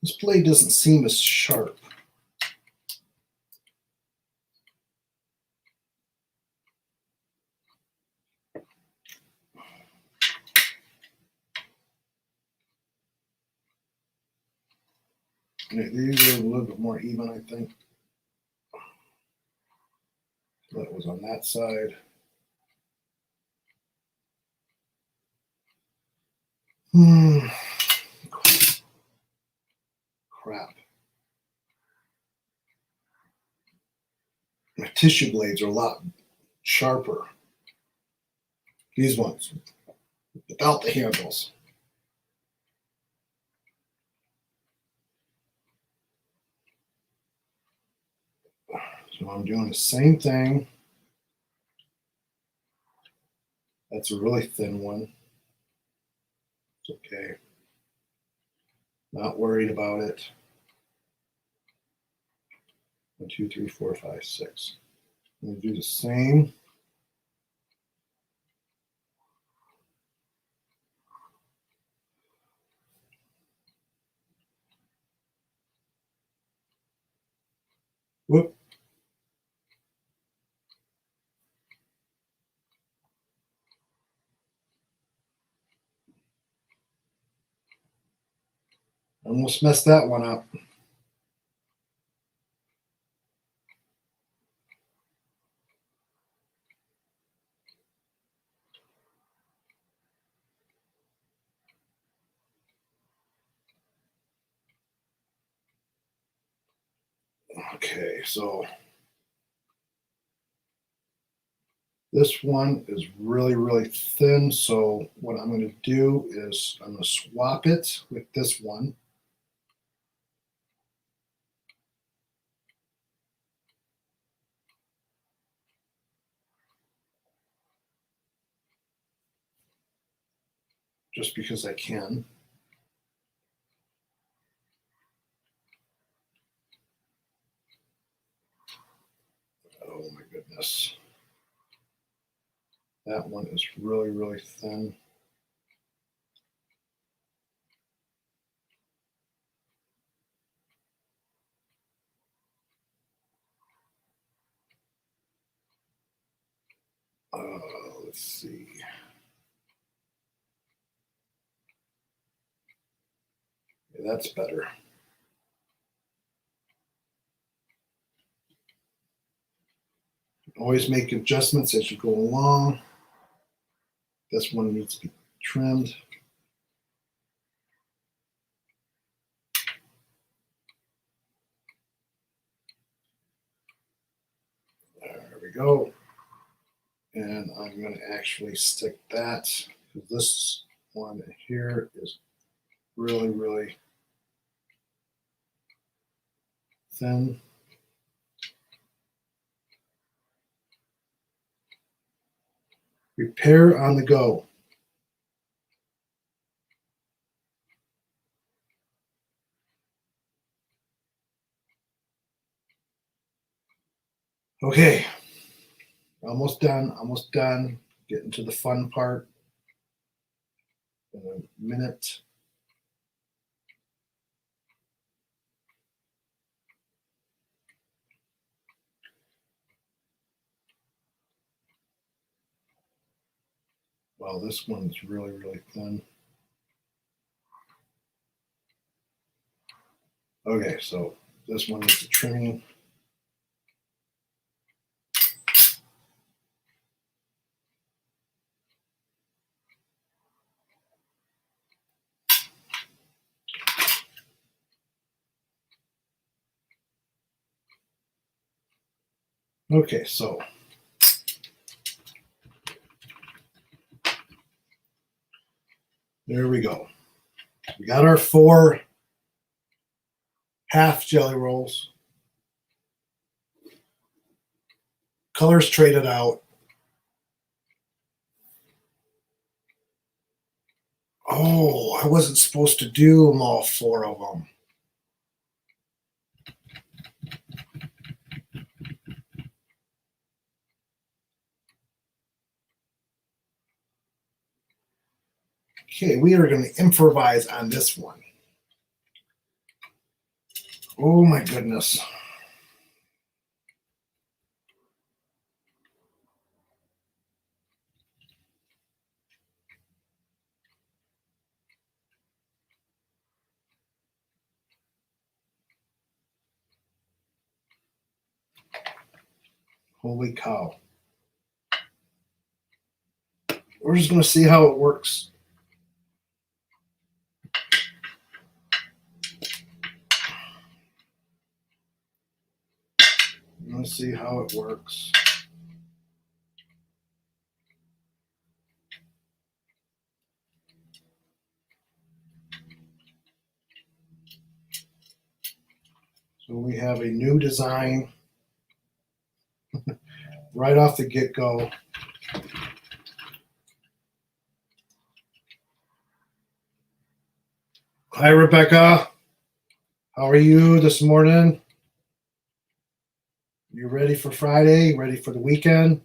This blade doesn't seem as sharp. Okay, these are a little bit more even, I think. That was on that side. Crap. My tissue blades are a lot sharper. These ones, without the handles. So I'm doing the same thing. That's a really thin one. It's okay. Not worried about it. 1, 2, 3, 4, 5, 6. I'm going to do the same. Whoop. Almost messed that one up. Okay, so this one is really, really thin. So what I'm going to do is I'm going to swap it with this one. Just because I can. Oh my goodness. That one is really, really thin. Let's see. Yeah, that's better. Always make adjustments as you go along. This one needs to be trimmed. There we go. And I'm going to actually stick that, because this one here is really, really thin. Repair on the go. Okay, almost done, almost done. Getting to the fun part in a minute. Oh, this one's really, really thin. Okay, so this one is the trimming. Okay, so there we go. We got our 4 half jelly rolls. Colors traded out. Oh, I wasn't supposed to do them all 4 of them. Okay, we are going to improvise on this one. Oh my goodness. Holy cow. We're just going to see how it works. Let's see how it works. So we have a new design right off the get-go. Hi, Rebecca. How are you this morning? You ready for Friday? Ready for the weekend?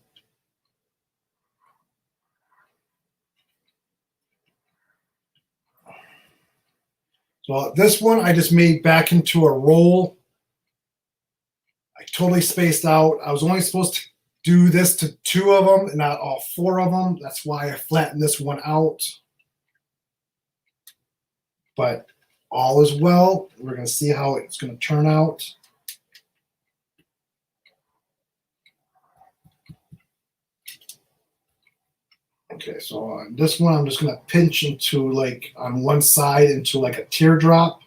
So this one I just made back into a roll. I totally spaced out. I was only supposed to do this to 2 of them and not all 4 of them. That's why I flattened this one out. But all is well. We're going to see how it's going to turn out. Okay, so on this one, I'm just going to pinch into like on one side into like a teardrop.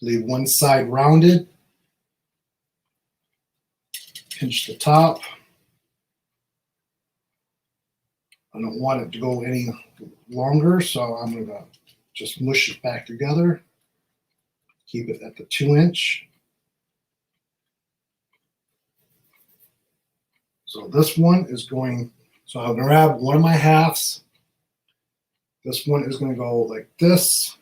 Leave one side rounded. Pinch the top. I don't want it to go any longer, so I'm going to just mush it back together. Keep it at the 2-inch. So this one is going, so I'm going to grab one of my halves. This one is going to go like this.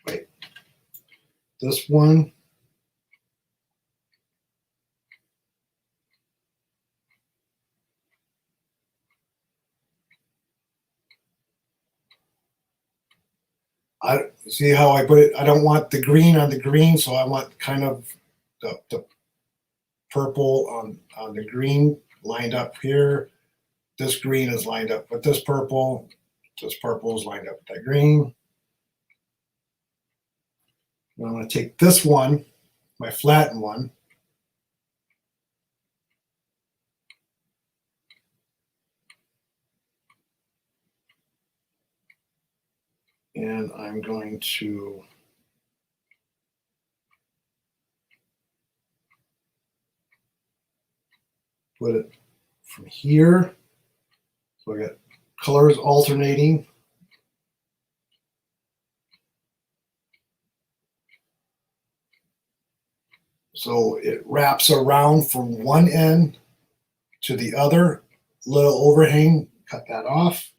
Wait. This one. I see how I put it. I don't want the green on the green, so I want kind of the purple on the green lined up here. This green is lined up with this purple. This purple is lined up with that green. And I'm going to take this one, my flattened one, and I'm going to put it from here. So I got colors alternating. So it wraps around from one end to the other. Little overhang, cut that off.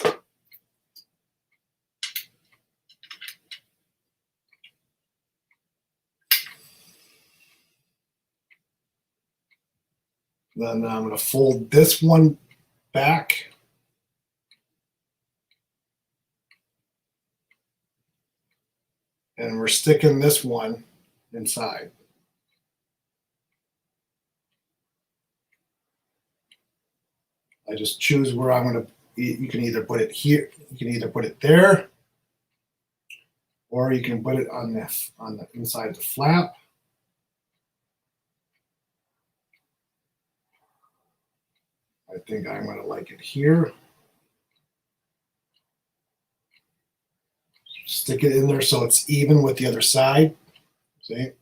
Then I'm going to fold this one back. And we're sticking this one inside. I just choose where I'm going to. You can either put it here, you can either put it there, or you can put it on the inside the flap. I think I'm going to like it here. Stick it in there so it's even with the other side. See?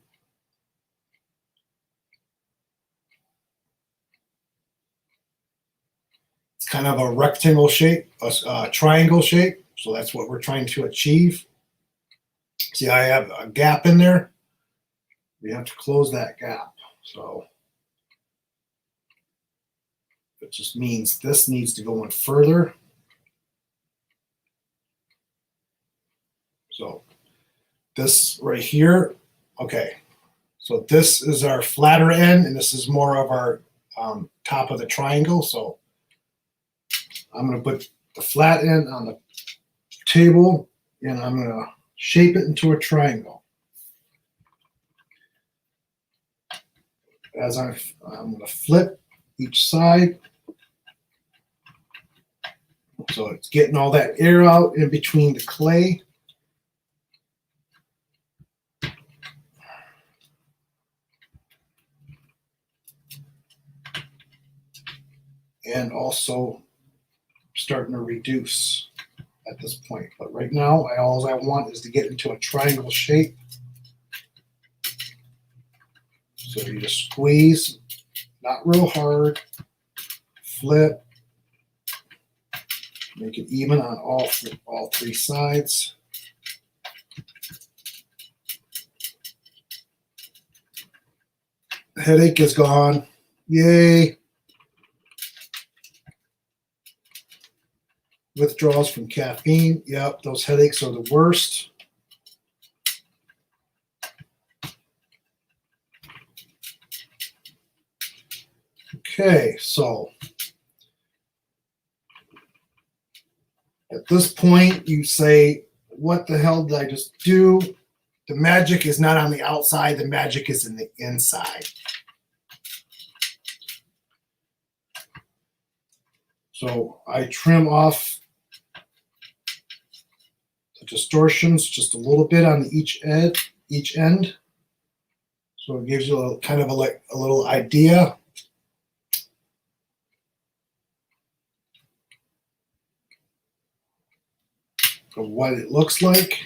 It's kind of a rectangle shape, a triangle shape. So that's what we're trying to achieve. See, I have a gap in there. We have to close that gap. So it just means this needs to go in further. So this right here, okay. So this is our flatter end, and this is more of our top of the triangle. So I'm going to put the flat end on the table, and I'm going to shape it into a triangle. As I'm going to flip each side. So it's getting all that air out in between the clay. And also starting to reduce at this point. But right now, all I want is to get into a triangle shape. So you just squeeze, not real hard, flip, make it even on all three sides. The headache is gone. Yay. Withdrawals from caffeine. Yep, those headaches are the worst. Okay, so at this point, you say, what the hell did I just do? The magic is not on the outside. The magic is in the inside. So I trim off the distortions just a little bit on each end. So it gives you a kind of a little idea. Of what it looks like.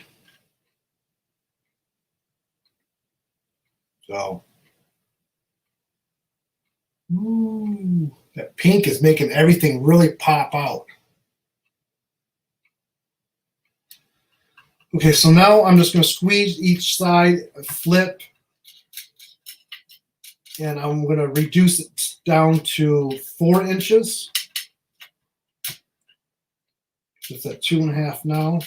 So, ooh, that pink is making everything really pop out. Okay, so now I'm just going to squeeze each side, flip, and I'm going to reduce it down to 4 inches. It's at 2.5 now.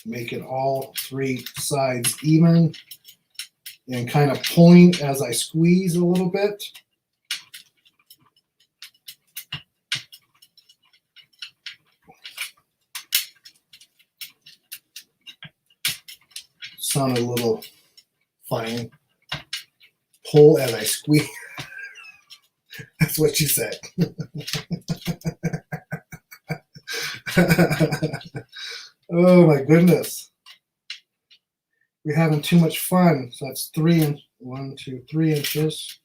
Making all 3 sides even and kind of pulling as I squeeze a little bit. Sounded a little fine. Pull as I squeeze. That's what she said. Oh my goodness. We're having too much fun. So that's 1, 2, 3 inches.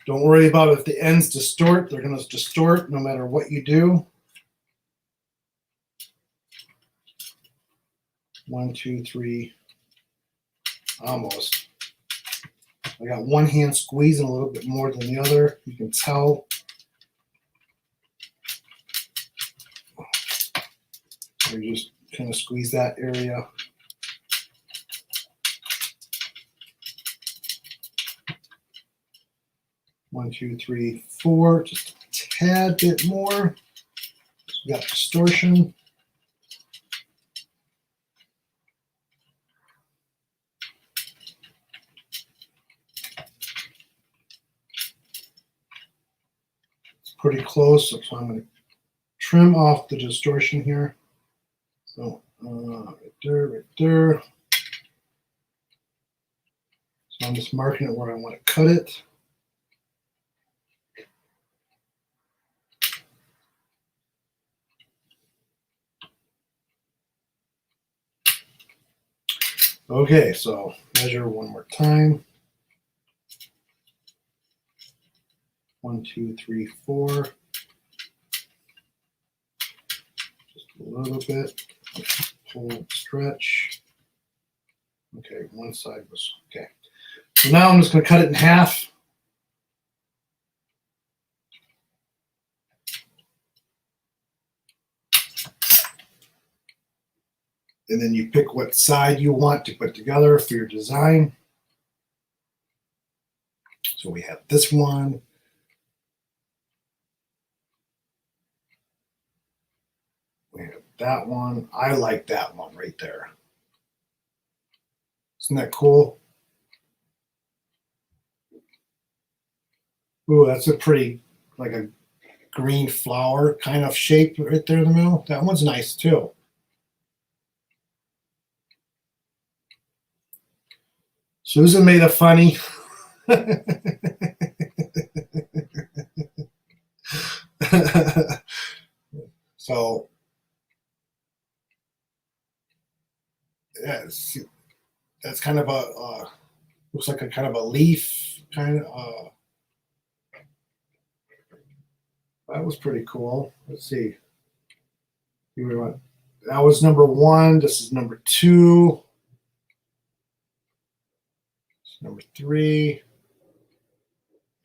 Don't worry about if the ends distort. They're going to distort no matter what you do. 1, 2, 3. Almost. I got one hand squeezing a little bit more than the other. You can tell. So you just kind of squeeze that area. 1, 2, 3, 4, just a tad bit more. We got distortion. It's pretty close, so I'm going to trim off the distortion here. So right there, right there. So I'm just marking it where I want to cut it. Okay, so measure one more time. 1, 2, 3, 4. Just a little bit. Pull, stretch. Okay, one side was okay. So now I'm just going to cut it in half. And then you pick what side you want to put together for your design. So we have this one. We have that one. I like that one right there. Isn't that cool? Ooh, that's a pretty, like a green flower kind of shape right there in the middle. That one's nice too. Susan made a funny. So, yeah, that's kind of a, looks like a kind of a leaf kind of, that was pretty cool. Let's see. That was number 1. This is number 2. This is number 3.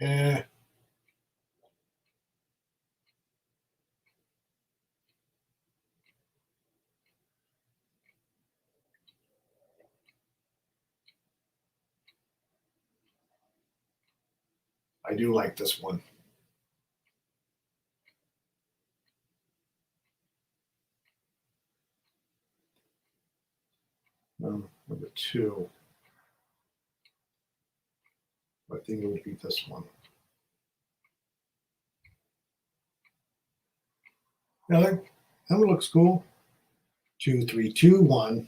Eh. I do like this one. Number 2. I think it would be this one. Yeah, that one looks cool. 2, 3, 2, 1.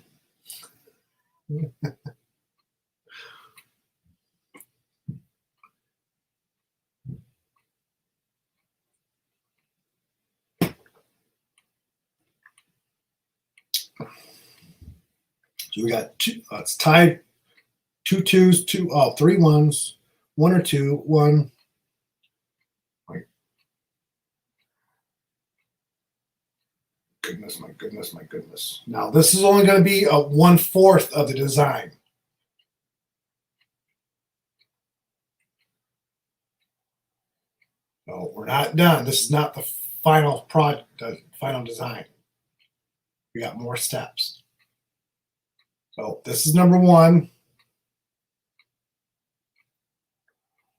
So we got 2. It's tied. 2 2s, 3 1s, 1 or 2, 1. My goodness, my goodness, my goodness. Now this is only going to be a 1/4 of the design. So we're not done. This is not the final product, the final design. We got more steps. So this is number 1.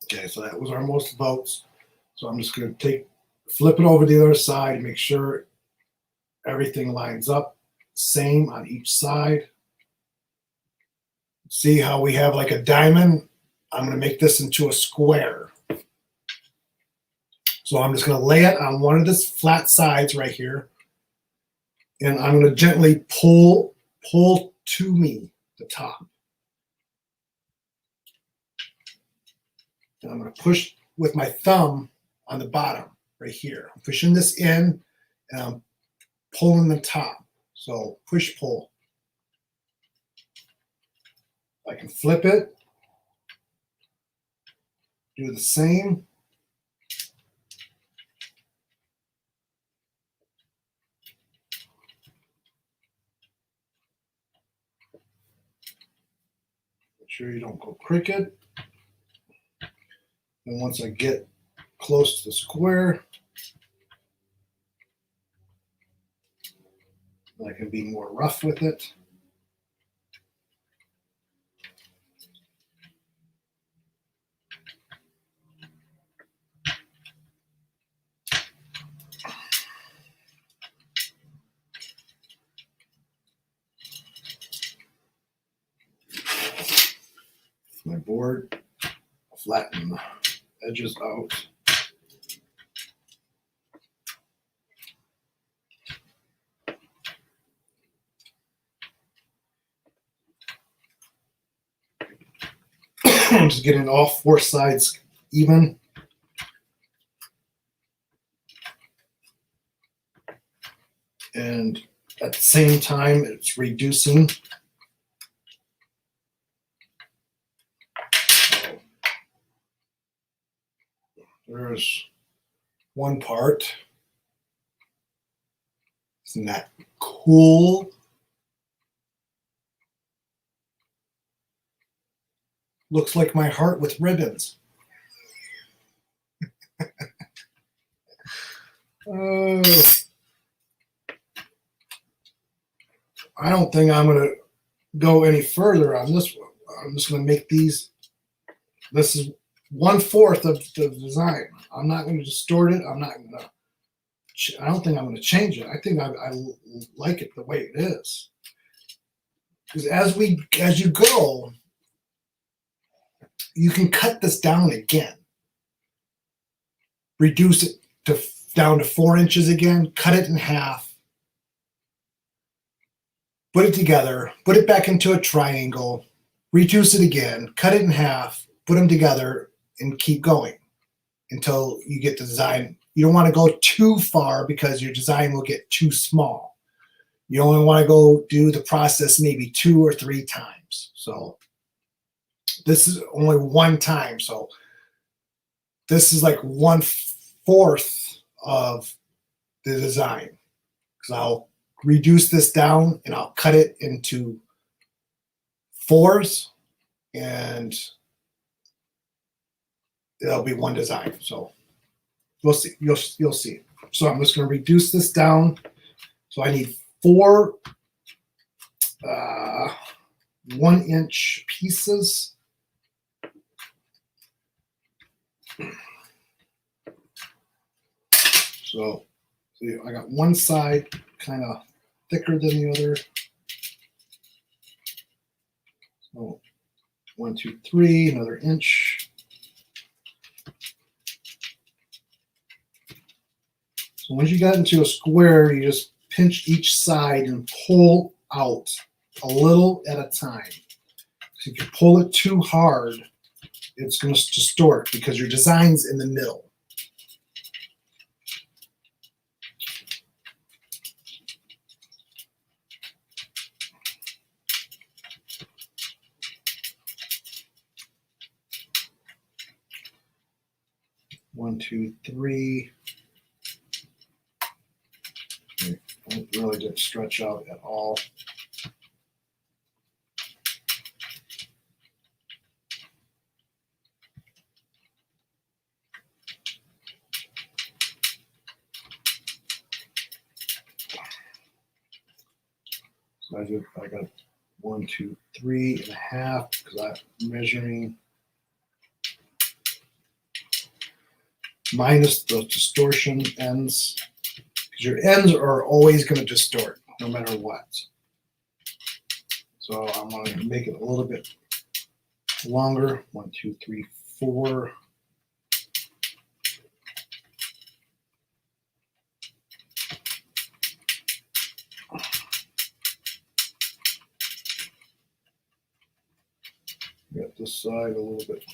Okay, so that was our most votes. So I'm just going to flip it over to the other side and make sure everything lines up same on each side. See how we have like a diamond? I'm going to make this into a square. So I'm just going to lay it on one of the flat sides right here. And I'm going to gently pull to me the top. And I'm going to push with my thumb on the bottom right here. I'm pushing this in and I'm pulling the top. So push, pull. I can flip it. Do the same. Make sure you don't go crooked. And once I get close to the square, I can be more rough with it. my board, flatten the edges out. I'm just getting all four sides even. And at the same time, it's reducing. So there's one part. Isn't that cool? Looks like my heart with ribbons. Oh. I don't think I'm going to go any further on this one. I'm just going to make these. This is 1/4 of the design. I'm not going to distort it. I'm not going to. I don't think I'm going to change it. I think I like it the way it is. Because as you go, you can cut this down again. Reduce it down to 4 inches again. Cut it in half. Put it together. Put it back into a triangle. Reduce it again. Cut it in half. Put them together and keep going until you get the design. You don't want to go too far because your design will get too small. You only want to go do the process maybe 2 or 3 times. So this is only one time. So this is like 1/4 of the design. Because I'll reduce this down and I'll cut it into 4s and it'll be one design. So we'll see. You'll see. So I'm just going to reduce this down. So I need 4 1-inch pieces. So see, I got one side kind of thicker than the other. So 1, 2, 3, another inch. So once you got into a square, you just pinch each side and pull out a little at a time. So if you pull it too hard, it's going to distort because your design's in the middle. One, two, three. It really didn't stretch out at all. So I got 1, 2, 3.5 because I'm measuring minus the distortion ends. Because your ends are always going to distort no matter what. So I'm going to make it a little bit longer. 1, 2, 3, 4. Got this side a little bit.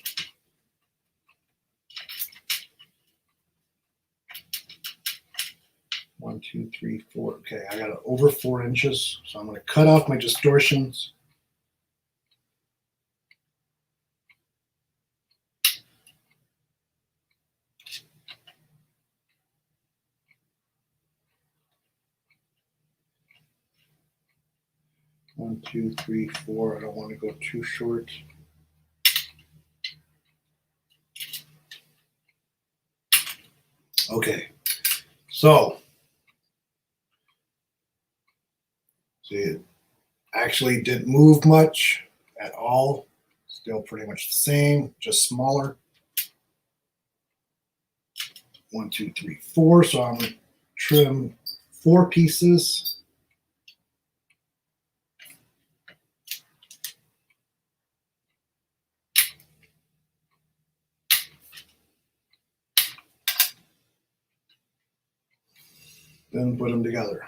One, 2, 3, 4. Okay, I got it over 4 inches. So I'm going to cut off my distortions. One, 2, 3, 4. I don't want to go too short. Okay, so see, it actually didn't move much at all. Still pretty much the same, just smaller. 1, 2, 3, 4. So I'm going to trim 4 pieces. then put them together.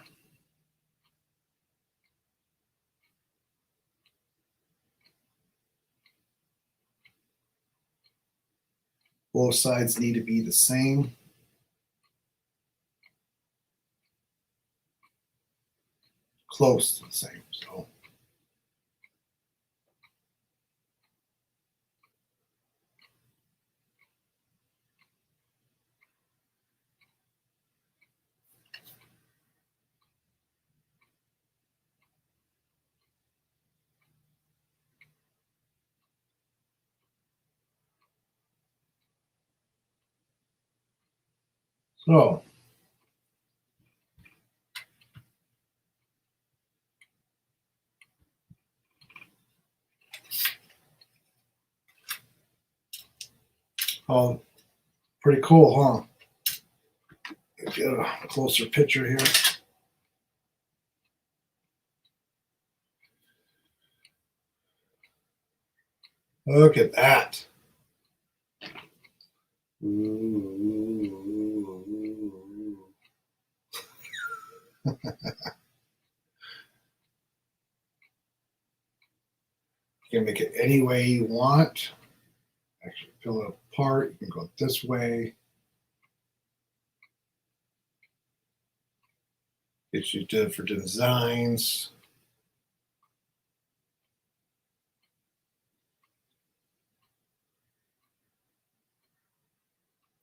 Both sides need to be the same. Close to the same. So oh, pretty cool, huh? Get a closer picture here. Look at that. Ooh. You can make it any way you want. Actually, fill it apart. You can go this way. It's you did for designs.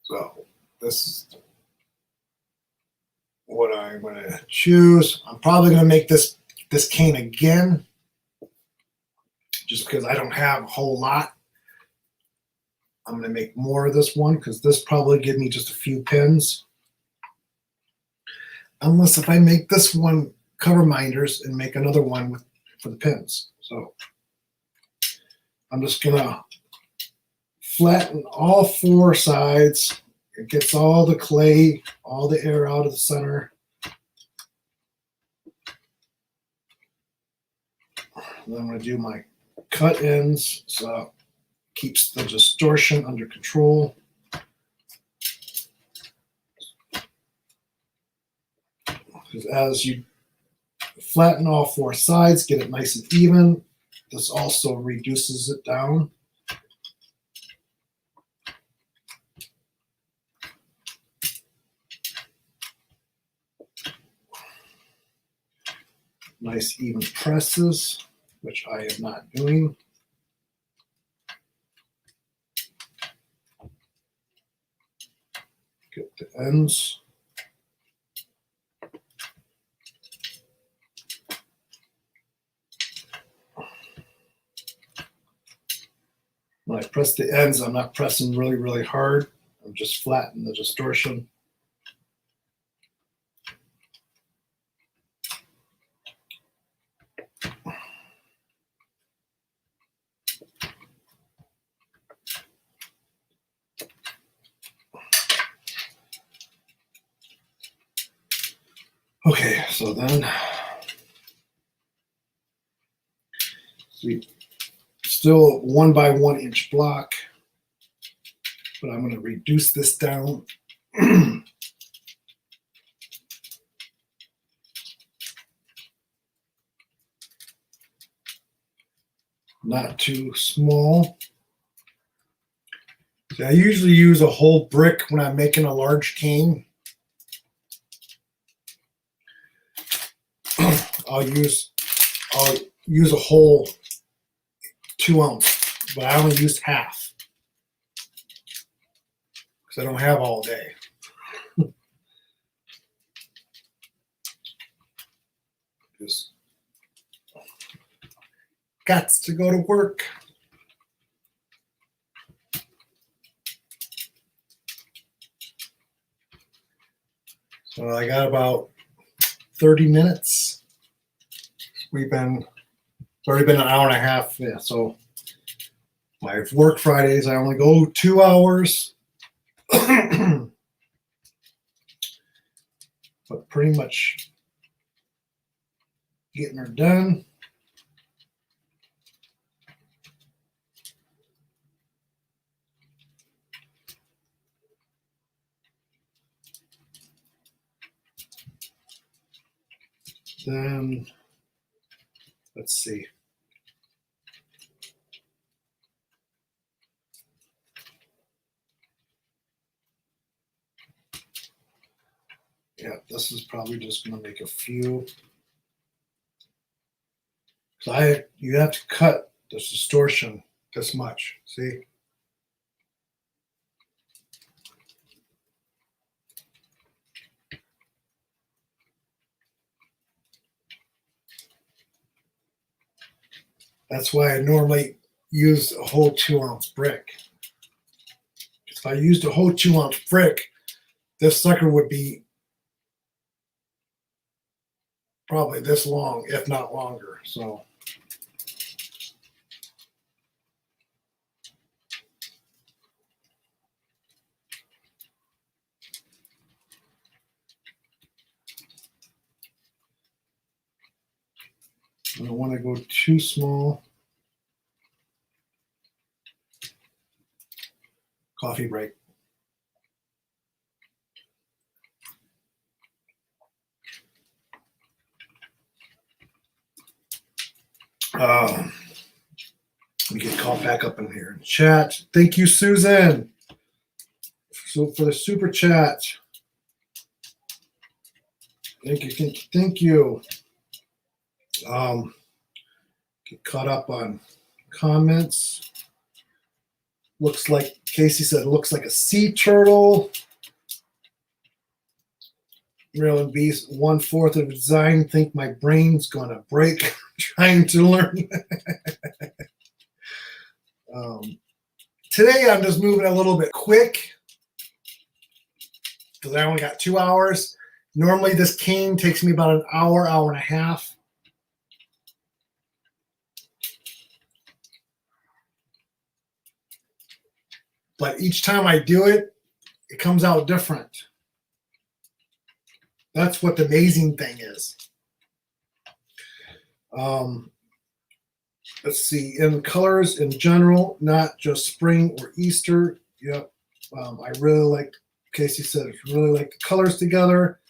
So this is what I'm going to choose. I'm probably going to make this cane again, just because I don't have a whole lot. I'm going to make more of this one because this probably give me just a few pins. Unless if I make this one cover minders and make another one for the pins. So I'm just going to flatten all four sides. It gets all the clay, all the air out of the center. Then I'm going to do my cut ends, so it keeps the distortion under control. Because as you flatten all four sides, get it nice and even, this also reduces it down. Nice even presses, which I am not doing. Get the ends. When I press the ends, I'm not pressing really, really hard. I'm just flattening the distortion. Okay, so then we still 1 by 1 inch block, but I'm going to reduce this down. Not too small. See, I usually use a whole brick when I'm making a large cane. I'll use a whole 2 ounce, but I only used half because I don't have all day. Just got to go to work. So I got about 30 minutes. It's already been an hour and a half. Yeah, so my work Fridays, I only go 2 hours. But pretty much getting her done. Then, let's see. Yeah, this is probably just going to make a few. So you have to cut this distortion this much. See? That's why I normally use a whole 2-ounce brick. If I used a whole 2-ounce brick, this sucker would be probably this long, if not longer. So I don't want to go too small. Coffee break. Let me get caught back up in here. Chat. Thank you, Susan. So for the super chat. Thank you. Get caught up on comments. Looks like Casey said it looks like a sea turtle. Maryland Beast, 1/4 of the design. Think my brain's gonna break trying to learn. Today I'm just moving a little bit quick because I only got 2 hours. Normally this cane takes me about an hour, hour and a half. But each time I do it, it comes out different. That's what the amazing thing is. Let's see, in colors in general, not just spring or Easter. Yep. I really like, Casey said, I really like the colors together.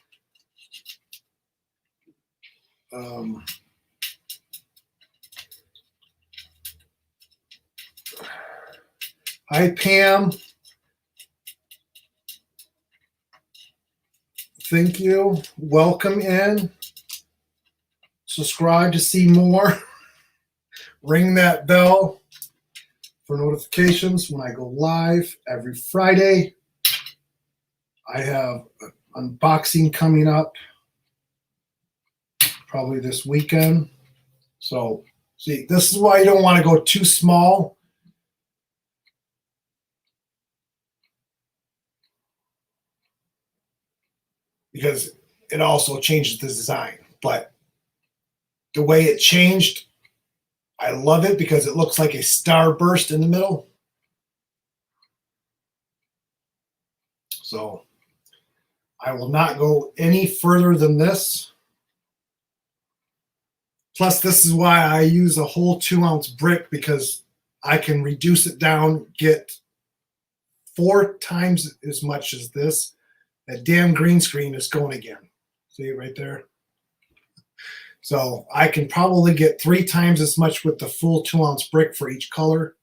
Hi, Pam. Thank you. Welcome in. Subscribe to see more. Ring that bell for notifications when I go live every Friday. I have an unboxing coming up probably this weekend. So, see, this is why you don't want to go too small. Because it also changes the design. But the way it changed, I love it because it looks like a starburst in the middle. So I will not go any further than this. Plus, this is why I use a whole 2-ounce brick, because I can reduce it down, get 4 times as much as this. That damn green screen is going again. See it right there? So I can probably get 3 times as much with the full 2-ounce brick for each color.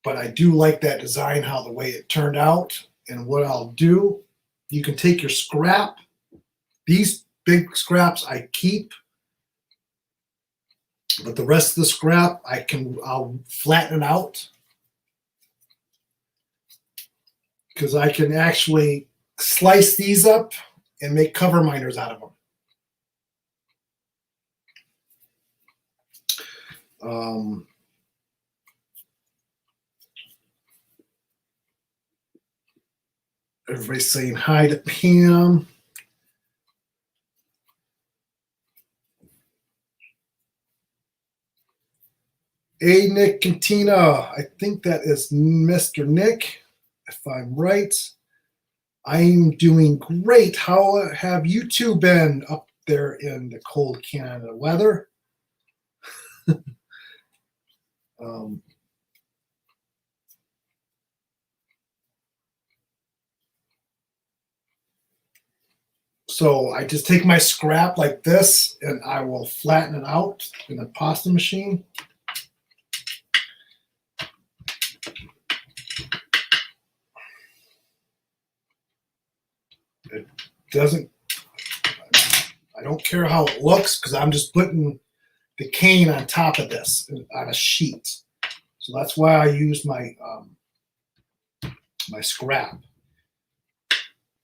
But I do like that design, how the way it turned out. And what I'll do, you can take your scrap. These big scraps I keep. But the rest of the scrap, I'll flatten it out. Because I can actually slice these up and make cover miners out of them. Everybody's saying hi to Pam. Hey, Nick Cantina. I think that is Mr. Nick, if I'm right. I'm doing great. How have you two been up there in the cold Canada weather? So I just take my scrap like this and I will flatten it out in the pasta machine. It doesn't, I don't care how it looks because I'm just putting the cane on top of this on a sheet. So that's why I use my my scrap.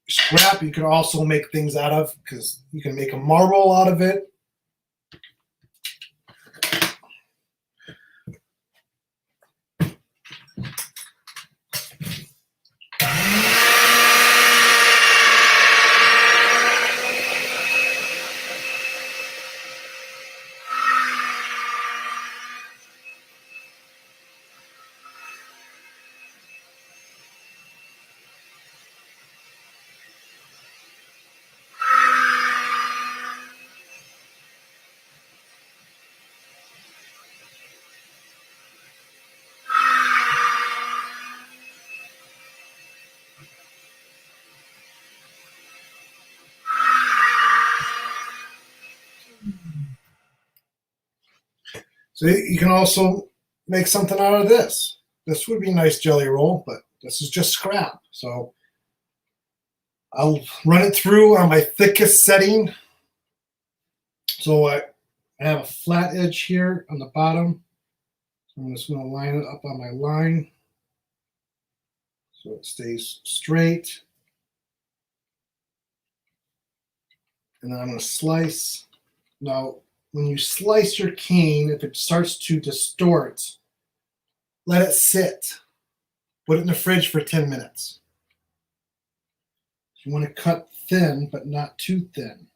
Scrap you can also make things out of because you can make a marble out of it. So you can also make something out of this. This would be a nice jelly roll, but this is just scrap. So I'll run it through on my thickest setting. So I have a flat edge here on the bottom. So I'm just going to line it up on my line so it stays straight. And then I'm going to slice. Now, when you slice your cane, if it starts to distort, let it sit. Put it in the fridge for 10 minutes. You want to cut thin, but not too thin.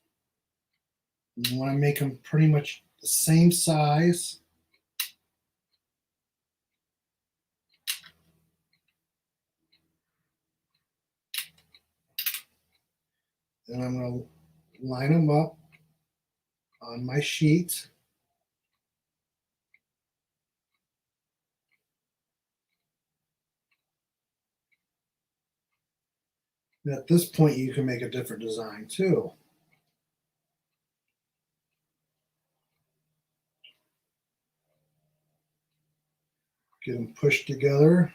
You want to make them pretty much the same size. Then I'm going to line them up on my sheet. And at this point, you can make a different design too. Get them pushed together.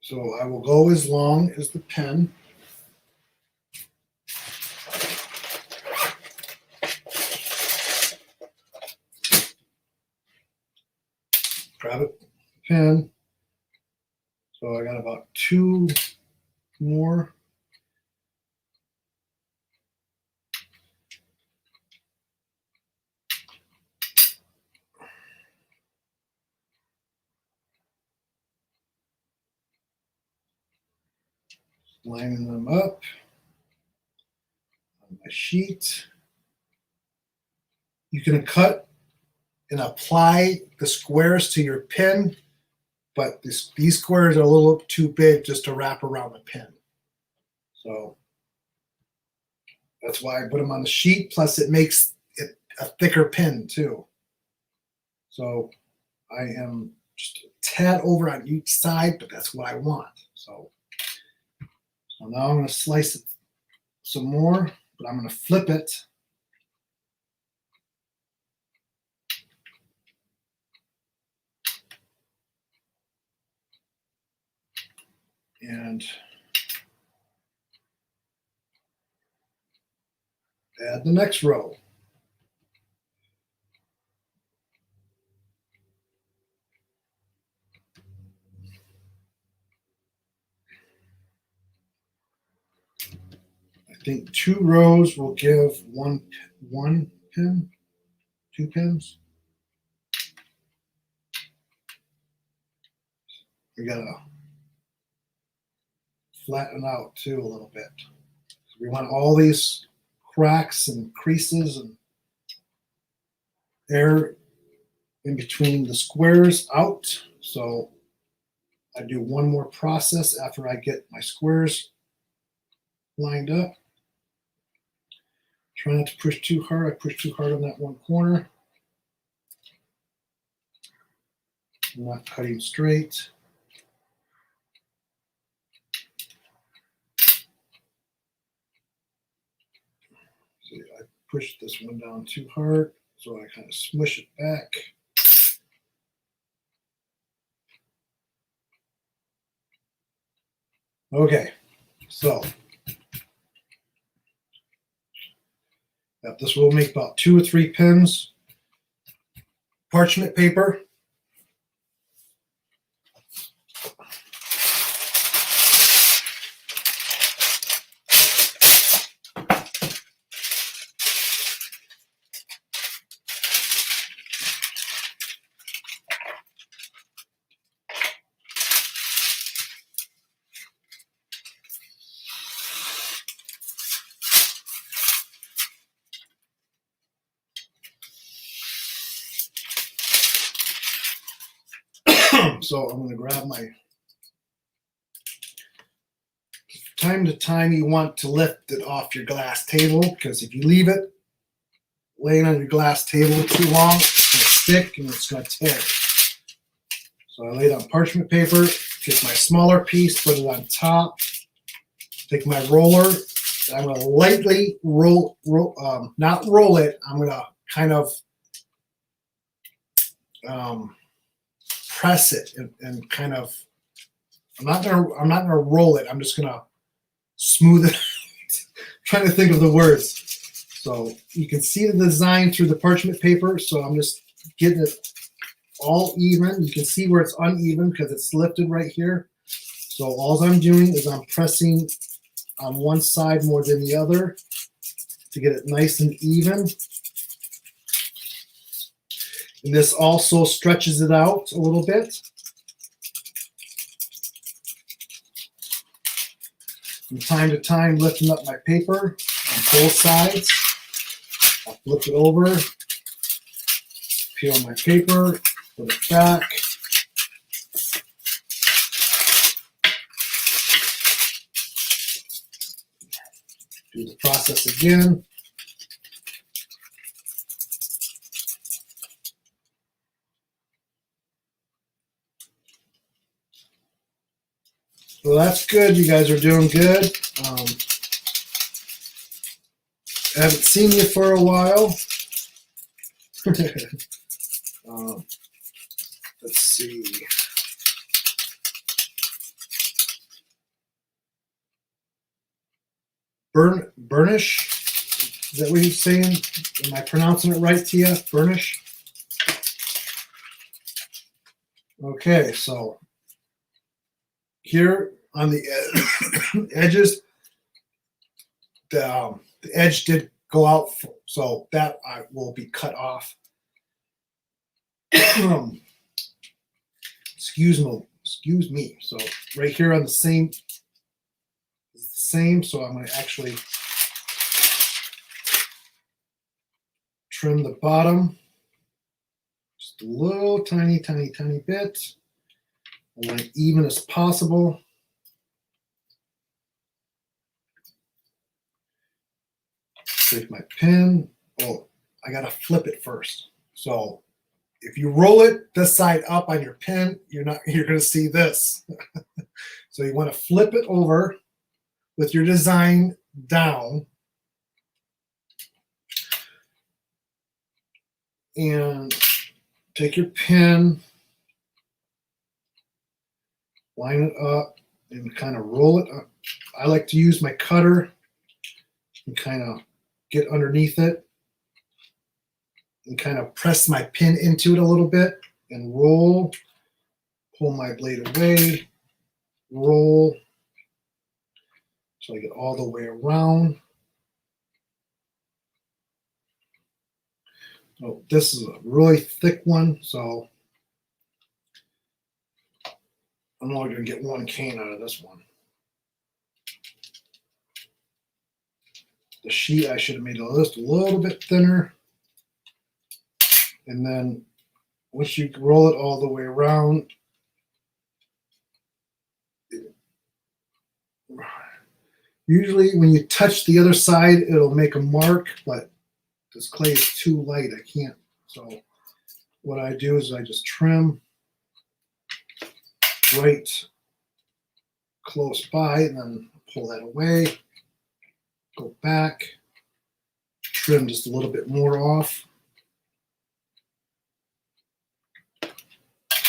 So I will go as long as the pen. Grab a pen. So I got about 2 more. Lining them up on my sheet. You can cut and apply the squares to your pen, but these squares are a little too big just to wrap around the pen. So that's why I put them on the sheet, plus it makes it a thicker pen too. So I am just a tad over on each side, but that's what I want. So now I'm going to slice it some more, but I'm going to flip it. And add the next row. I think 2 rows will give one pin, 2 pins. We gotta flatten out too a little bit. We want all these cracks and creases and air in between the squares out. So I do one more process after I get my squares lined up. Try not to push too hard. I pushed too hard on that one corner. I'm not cutting straight. See, I pushed this one down too hard, so I kind of smush it back. Okay, so this will make about 2 or 3 pins. Parchment paper. So I'm going to grab my, time to time you want to lift it off your glass table, because if you leave it laying on your glass table too long, it's going to stick and it's going to tear. So I lay it on parchment paper, take my smaller piece, put it on top, take my roller, and I'm going to lightly not roll it, I'm going to kind of press it and kind of, I'm not gonna roll it. I'm just gonna smooth it. Trying to think of the words. So you can see the design through the parchment paper. So I'm just getting it all even. You can see where it's uneven because it's lifted right here. So all I'm doing is I'm pressing on one side more than the other to get it nice and even. And this also stretches it out a little bit. From time to time, lifting up my paper on both sides. I'll flip it over, peel my paper, put it back. Do the process again. Well, that's good. You guys are doing good. I haven't seen you for a while. Let's see. Burnish? Is that what you're saying? Am I pronouncing it right to you? Burnish? Okay, so here on the edges, the edge did go out, so that will be cut off. Excuse me. So right here on the same, so I'm going to actually trim the bottom just a little tiny bit. I want it even as possible. Take my pen. Oh, I gotta flip it first. So if you roll it this side up on your pen, you're gonna see this. So you want to flip it over with your design down. And take your pen, line it up, and kind of roll it up. I like to use my cutter and kind of get underneath it and kind of press my pin into it a little bit and roll, pull my blade away, roll, so I get all the way around. So this is a really thick one, so I'm only going to get one cane out of this one. The sheet I should have made just a little bit thinner. And then once you roll it all the way around, usually when you touch the other side, it'll make a mark, but this clay is too light. I can't. So what I do is I just trim right close by, and then pull that away, go back, trim just a little bit more off.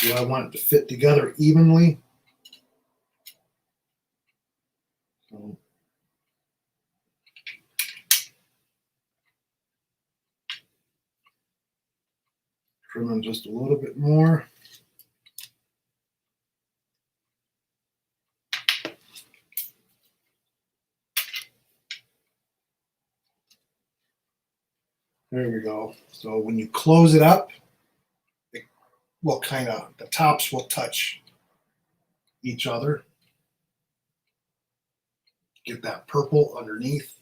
Do I want it to fit together evenly? So, trim them just a little bit more. There we go. So when you close it up, it will kind of, the tops will touch each other. Get that purple underneath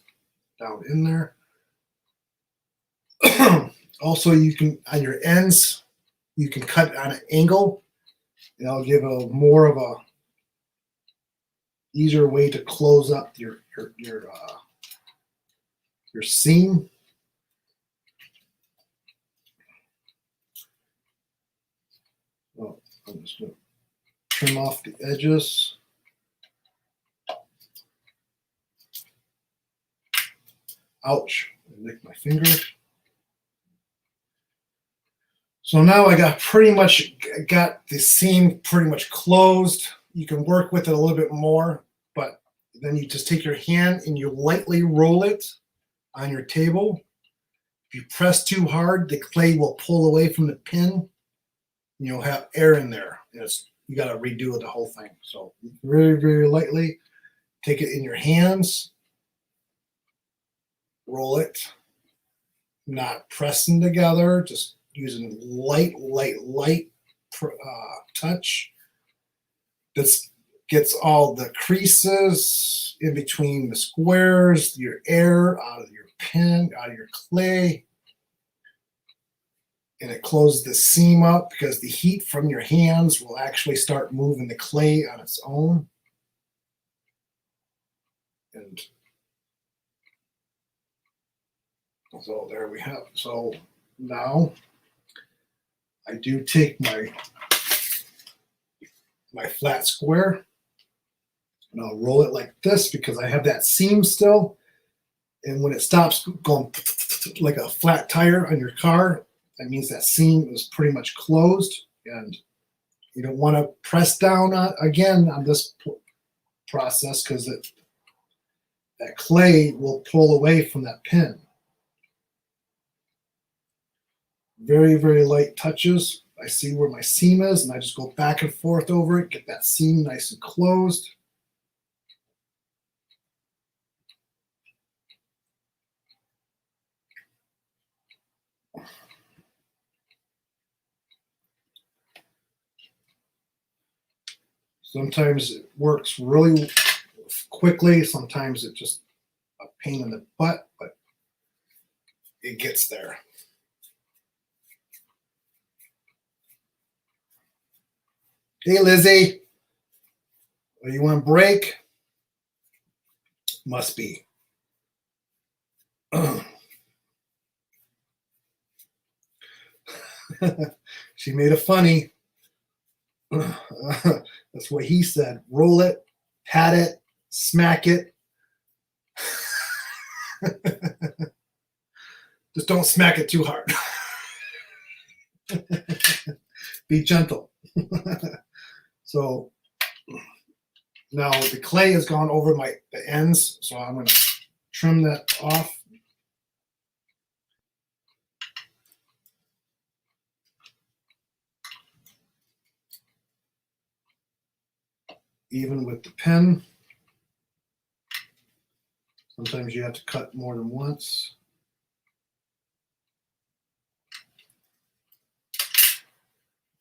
down in there. Also, you can, on your ends, you can cut on an angle. And that'll give a more of a easier way to close up your seam. Well, I'm just going to trim off the edges. Ouch, I nicked my finger. So now I got the seam pretty much closed. You can work with it a little bit more, but then you just take your hand and you lightly roll it on your table. If you press too hard, the clay will pull away from the pin, and you'll have air in there. You got to redo the whole thing. So very, very lightly, take it in your hands, roll it, not pressing together, just using light touch. This gets all the creases in between the squares, your air out of your pen, out of your clay. And it closes the seam up because the heat from your hands will actually start moving the clay on its own. And so there we have it. So now I do take my flat square and I'll roll it like this because I have that seam still. And when it stops going like a flat tire on your car, that means that seam is pretty much closed. And you don't want to press down again on this process because that clay will pull away from that pin. Very, very light touches. I see where my seam is, and I just go back and forth over it, get that seam nice and closed. Sometimes it works really quickly. Sometimes it's just a pain in the butt, but it gets there. Hey, Lizzie. What, you want a break? Must be. She made a funny. That's what he said. Roll it, pat it, smack it. Just don't smack it too hard. Be gentle. So now the clay has gone over the ends, so I'm going to trim that off. Even with the pen, sometimes you have to cut more than once.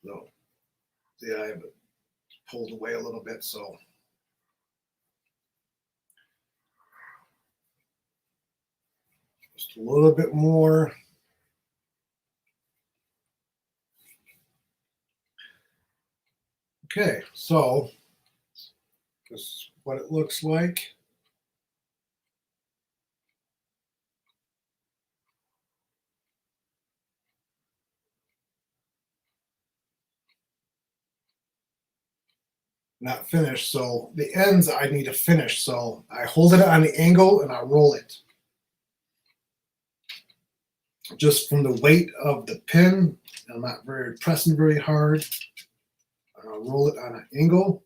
So, see, I have it pulled away a little bit, so just a little bit more. Okay, so this is what it looks like. not finished. So the ends I need to finish. So I hold it on the angle and I roll it. Just from the weight of the pin, I'm not very pressing very hard. I'll roll it on an angle.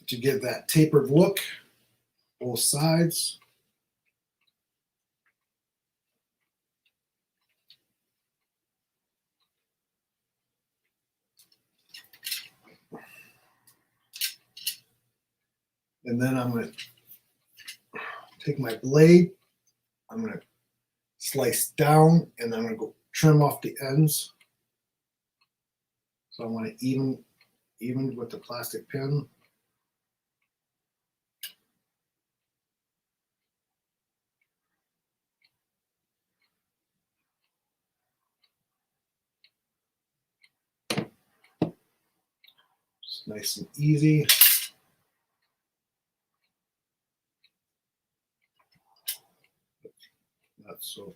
To get that tapered look, both sides. And then I'm going to take my blade, I'm going to slice down, and then I'm going to go trim off the ends. So I want to even with the plastic pin. Just nice and easy. Not so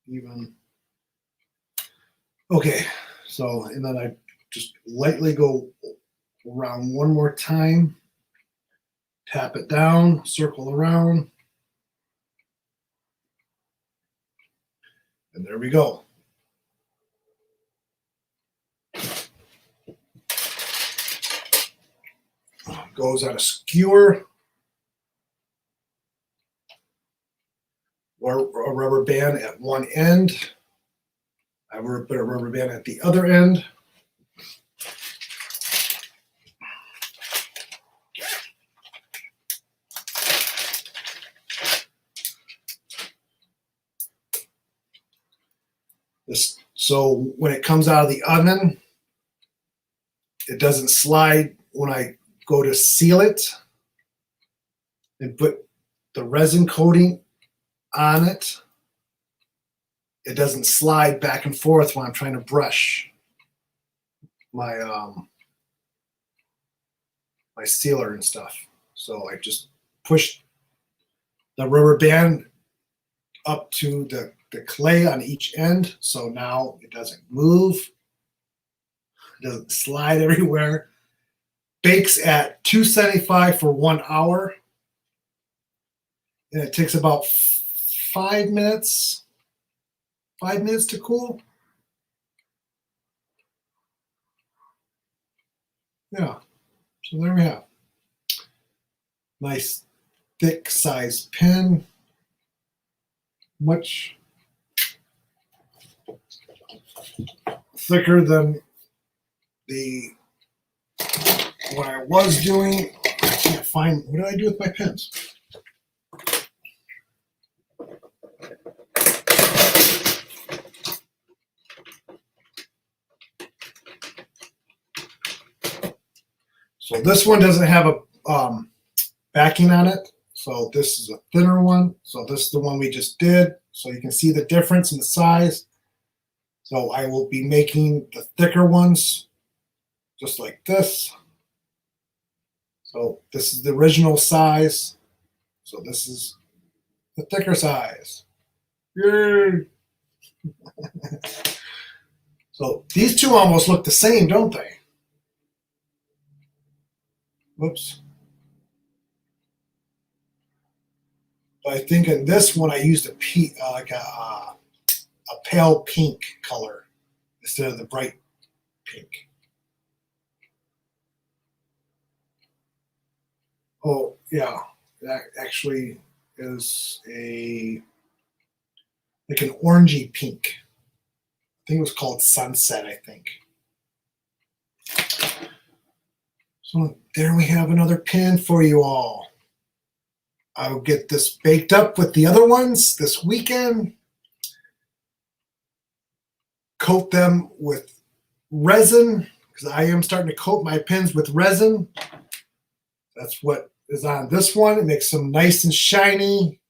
even. Okay, so, and then I just lightly go around one more time, tap it down, circle around, and there we go. Goes on a skewer or a rubber band at one end. I will put a rubber band at the other end. So when it comes out of the oven, it doesn't slide when I go to seal it and put the resin coating on it. It doesn't slide back and forth when I'm trying to brush my my sealer and stuff. So I just push the rubber band up to the clay on each end. So now it doesn't move. It doesn't slide everywhere. Bakes at 275 for 1 hour. And it takes about 5 minutes. 5 minutes to cool. Yeah. So there we have. Nice thick size pen. Much thicker than the what I was doing. I can't find, what did I do with my pens? So this one doesn't have a backing on it. So this is a thinner one. So this is the one we just did. So you can see the difference in the size. So I will be making the thicker ones just like this. So this is the original size. So this is the thicker size. Yay! So these two almost look the same, don't they? Whoops. But I think in this one I used a pale pink color instead of the bright pink. Oh yeah, that actually is like an orangey pink. I think it was called Sunset, I think. So there we have another pen for you all. I'll get this baked up with the other ones this weekend. Coat them with resin, because I am starting to coat my pens with resin. That's what is on this one. It makes them nice and shiny.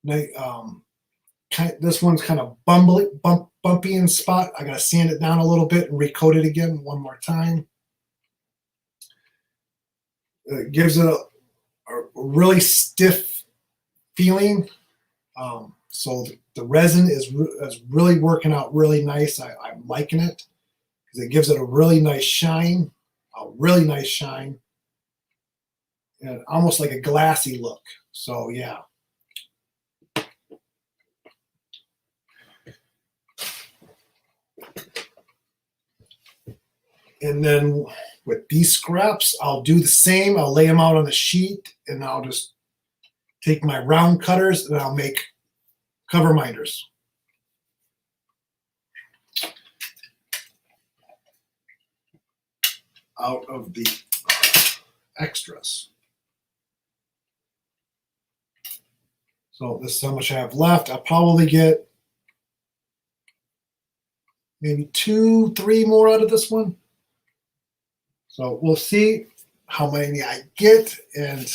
This one's kind of bumpy in spot. I gotta sand it down a little bit and recoat it again one more time. It gives it a really stiff feeling. So the resin is really working out really nice. I'm liking it because it gives it a really nice shine, and almost like a glassy look. So yeah. And then with these scraps, I'll do the same. I'll lay them out on the sheet, and I'll just take my round cutters and I'll make cover minders. Out of the extras. So this is how much I have left. I'll probably get maybe 2, 3 more out of this one. So we'll see how many I get, and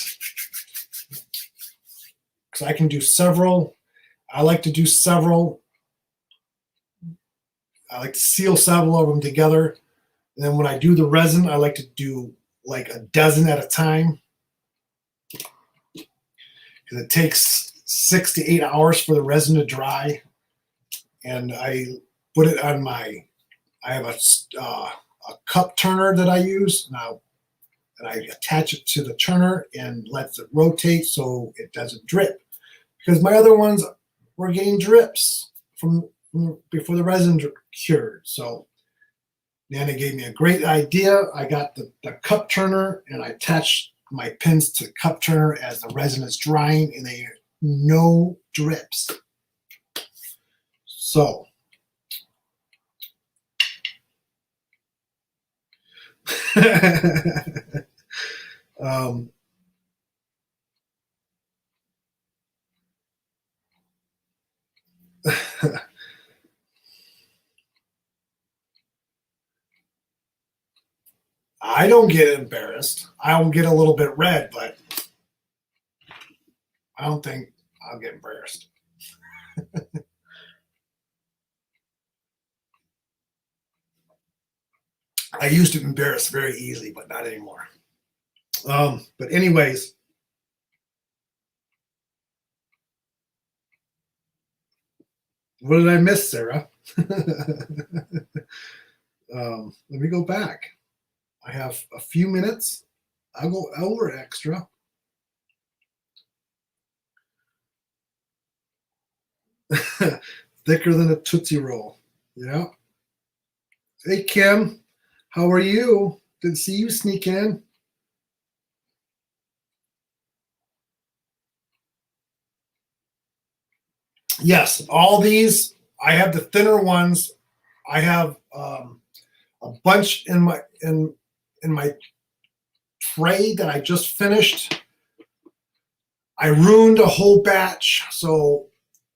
because I can do several. I like to do several. I like to seal several of them together. And then when I do the resin, I like to do like a dozen at a time. Because it takes 6 to 8 hours for the resin to dry. And I put it on I have a cup turner that I use now, and I attach it to the turner and lets it rotate so it doesn't drip. Because my other ones were getting drips from before the resin cured. So Nana gave me a great idea. I got the cup turner and I attached my pins to the cup turner as the resin is drying, and they no drips. So I don't get embarrassed. I'll get a little bit red, but I don't think I'll get embarrassed. I used to embarrass very easily, but not anymore. But anyways, what did I miss, Sarah? Let me go back. I have a few minutes. I'll go over extra. Thicker than a Tootsie Roll. Yeah. Hey, Kim. How are you? Didn't see you sneak in. Yes, all these. I have the thinner ones. I have a bunch in my tray that I just finished. I ruined a whole batch, so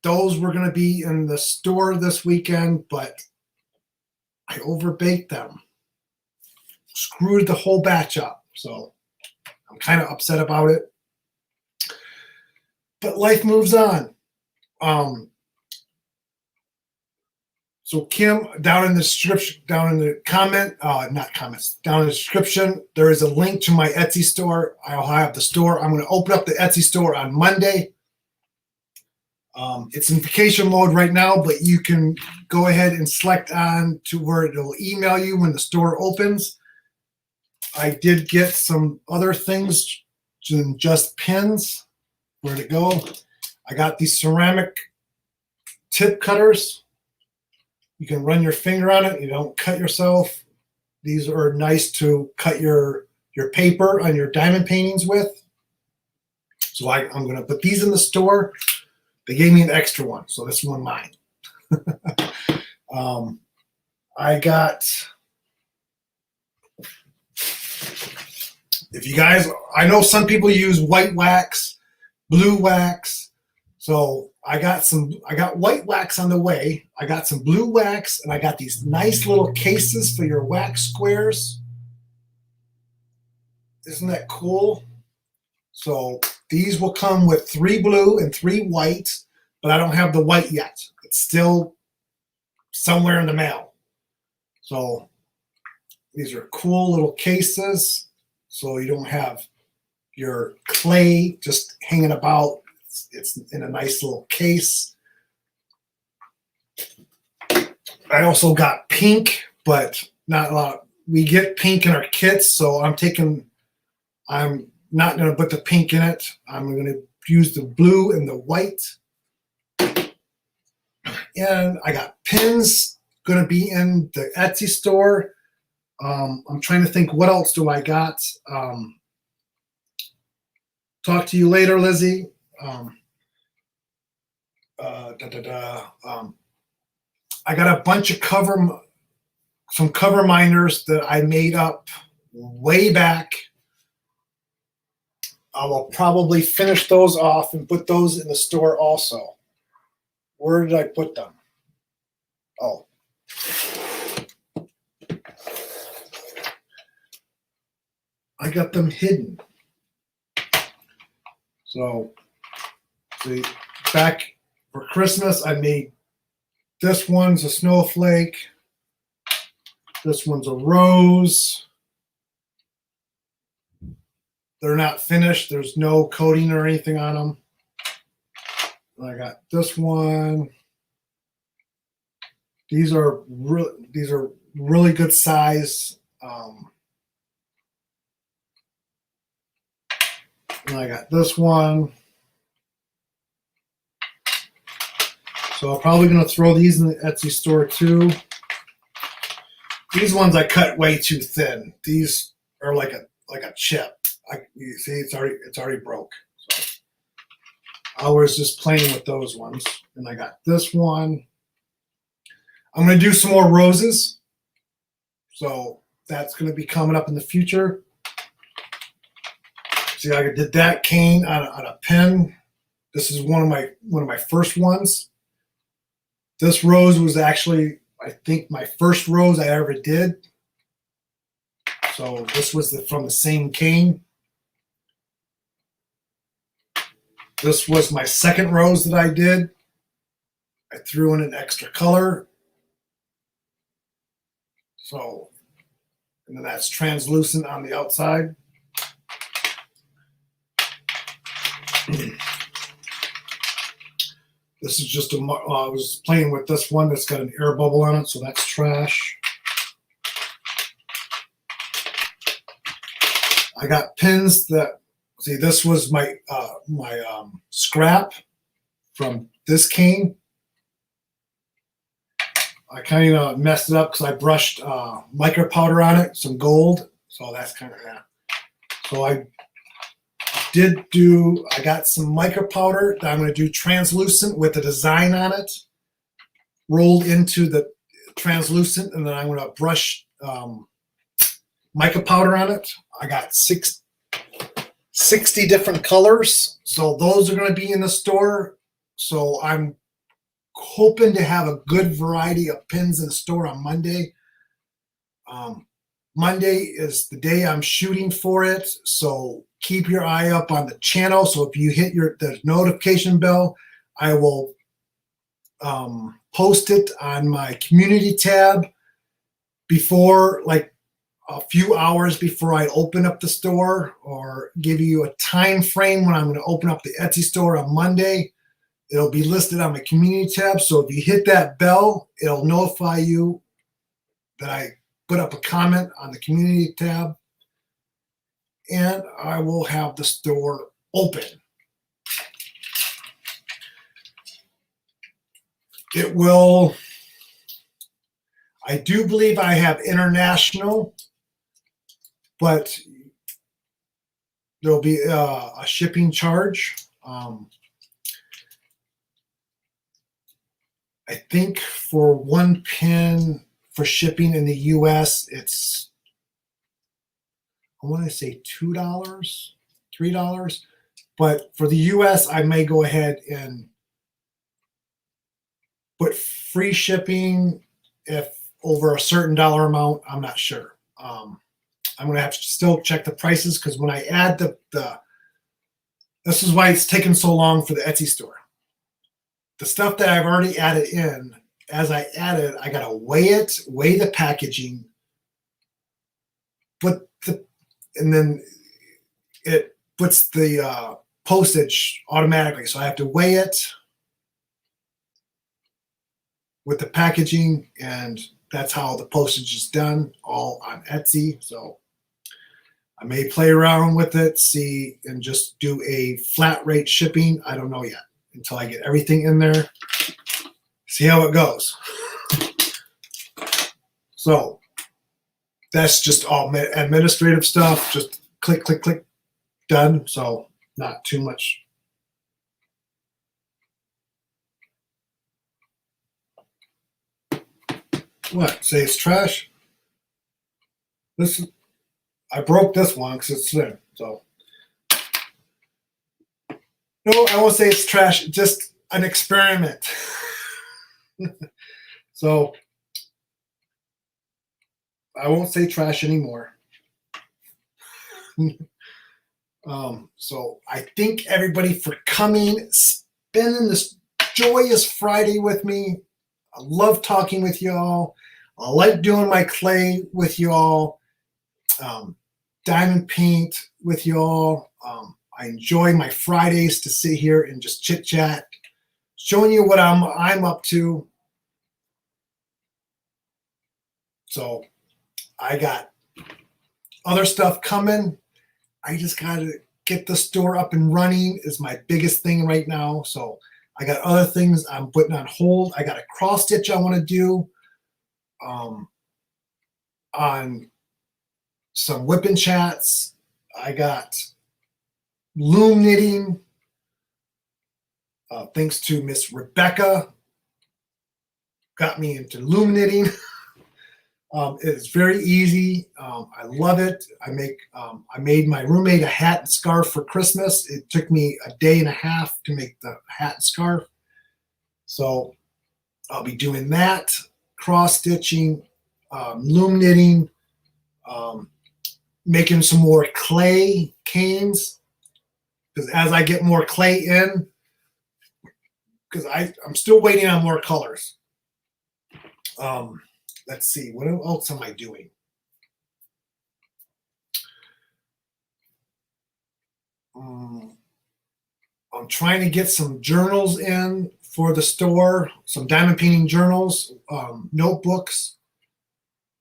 those were going to be in the store this weekend, but I overbaked them. Screwed the whole batch up, so I'm kind of upset about it. But life moves on. So Kim, down in the description, down in the comment, not comments, down in the description, there is a link to my Etsy store. I'll have the store. I'm going to open up the Etsy store on Monday. It's in vacation mode right now, but you can go ahead and select on to where it'll email you when the store opens. I did get some other things than just pins. Where'd it go? I got these ceramic tip cutters. You can run your finger on it. You don't cut yourself. These are nice to cut your paper on your diamond paintings with. So I'm going to put these in the store. They gave me an extra one, so this one mine. I got, if you guys, I know some people use white wax, blue wax. So I got white wax on the way. I got some blue wax, and I got these nice little cases for your wax squares. Isn't that cool? So these will come with 3 blue and 3 white, but I don't have the white yet. It's still somewhere in the mail. So these are cool little cases, so you don't have your clay just hanging about. It's in a nice little case. I also got pink, but not a lot. We get pink in our kits, so I'm not going to put the pink in it. I'm going to use the blue and the white. And I got pins going to be in the Etsy store. I'm trying to think, what else do I got? Talk to you later, Lizzie. I got a bunch of some cover minders that I made up way back. I will probably finish those off and put those in the store also. Where did I put them? Oh. I got them hidden. So, see, back for Christmas, I made this one's a snowflake. This one's a rose. They're not finished. There's no coating or anything on them. And I got this one. These are really good size. And I got this one. So I'm probably going to throw these in the Etsy store too. These ones I cut way too thin. These are like a chip. You see, it's already broke. So I was just playing with those ones. And I got this one. I'm going to do some more roses. So that's going to be coming up in the future. See, I did that cane on a pen. This is one of my first ones. This rose was actually, I think, my first rose I ever did. So this was from the same cane. This was my second rose that I did. I threw in an extra color. So, and then that's translucent on the outside. This is just I was playing with this one that's got an air bubble on it, so that's trash. I got pins that, see, this was my scrap from this cane. I kind of messed it up because I brushed mica powder on it, some gold. So that's kind of that. So I got some mica powder that I'm going to do translucent with a design on it, rolled into the translucent, and then I'm going to brush mica powder on it. I got 60 different colors. So those are going to be in the store. So I'm hoping to have a good variety of pins in the store on Monday. Monday is the day I'm shooting for it, so keep your eye up on the channel. So if you hit the notification bell, I will post it on my community tab before, like a few hours before I open up the store, or give you a time frame when I'm going to open up the Etsy store on Monday. It'll be listed on my community tab. So if you hit that bell, it'll notify you that I put up a comment on the community tab, and I will have the store open. It will, I do believe I have international, but there'll be a shipping charge. I think for one pin for shipping in the US, it's, I want to say $2, $3. But for the US, I may go ahead and put free shipping if over a certain dollar amount. I'm not sure. I'm going to have to still check the prices, because when I add this is why it's taken so long for the Etsy store. The stuff that I've already added in, as I add it, I got to weigh the packaging, and then it puts the postage automatically. So I have to weigh it. with the packaging, and that's how the postage is done, all on Etsy. So I may play around with it, see, and just do a flat rate shipping. I don't know yet until I get everything in there, see how it goes. So that's just all administrative stuff. Just click, click, click, done. So not too much. What? Say it's trash? This, I broke this one because it's thin. So no, I won't say it's trash. Just an experiment. So I won't say trash anymore. So I thank everybody for coming, spending this joyous Friday with me. I love talking with y'all. I like doing my clay with y'all, diamond paint with y'all. I enjoy my Fridays to sit here and just chit chat, showing you what I'm up to. So I got other stuff coming. I just got to get the store up and running is my biggest thing right now. So I got other things I'm putting on hold. I got a cross stitch I want to do on some whipping chats. I got loom knitting. Thanks to Miss Rebecca, got me into loom knitting. It's very easy. I love it. I made my roommate a hat and scarf for Christmas. It took me a day and a half to make the hat and scarf. So I'll be doing that, cross stitching, loom knitting, making some more clay canes. Because as I get more clay in, because I'm still waiting on more colors. Let's see, what else am I doing? I'm trying to get some journals in for the store, some diamond painting journals, notebooks.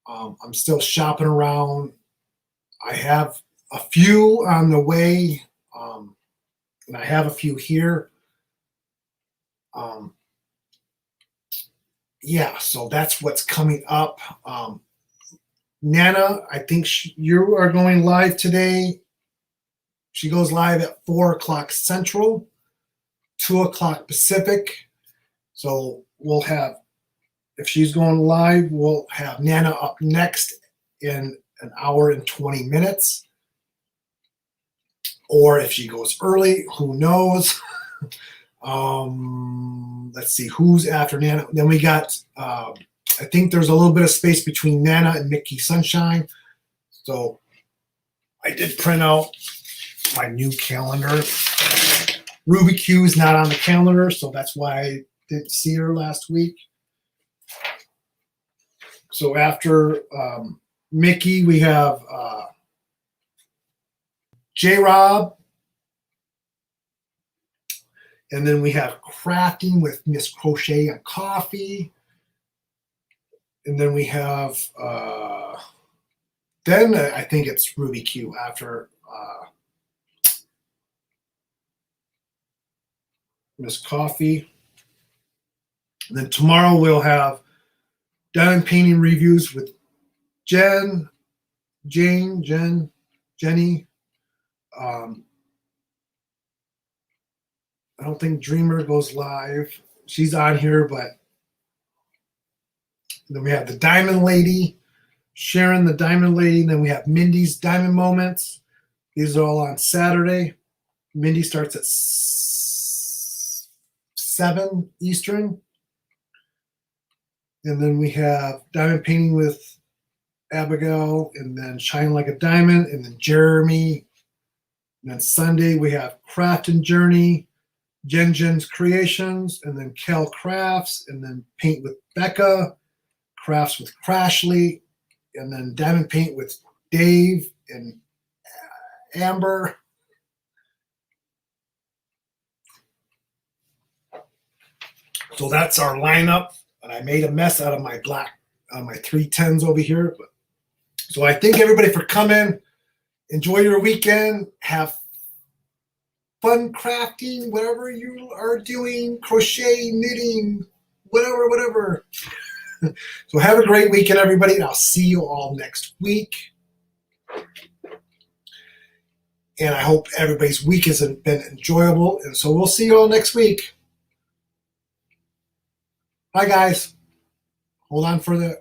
I'm still shopping around. I have a few on the way, and I have a few here. Yeah, so that's what's coming up. Nana, I think you are going live today. She goes live at 4 o'clock Central, 2 o'clock Pacific. So we'll have, if she's going live, we'll have Nana up next in an hour and 20 minutes. Or if she goes early, who knows? Let's see who's after Nana. Then we got, I think there's a little bit of space between Nana and Mickey Sunshine. So I did print out my new calendar. Ruby Q is not on the calendar, so that's why I didn't see her last week. So after Mickey, we have J-Rob. And then we have crafting with Miss Crochet and Coffee. And then we have, then I think it's Ruby Q after Miss Coffee. And then tomorrow we'll have diamond painting reviews with Jenny. I don't think Dreamer goes live. She's on here, but then we have the Diamond Lady, Sharon the Diamond Lady. Then we have Mindy's Diamond Moments. These are all on Saturday. Mindy starts at 7 Eastern. And then we have Diamond Painting with Abigail, and then Shine Like a Diamond, and then Jeremy. And then Sunday we have Craft and Journey, Jen's Creations, and then Kel Crafts, and then Paint with Becca, Crafts with Crashly, and then Diamond Paint with Dave and Amber. So that's our lineup. and I made a mess out of my my 310s over here. So I thank everybody for coming. Enjoy your weekend. Have fun crafting, whatever you are doing, crochet, knitting, whatever. So have a great weekend, everybody, and I'll see you all next week. And I hope everybody's week has been enjoyable. And so we'll see you all next week. Bye, guys. Hold on for the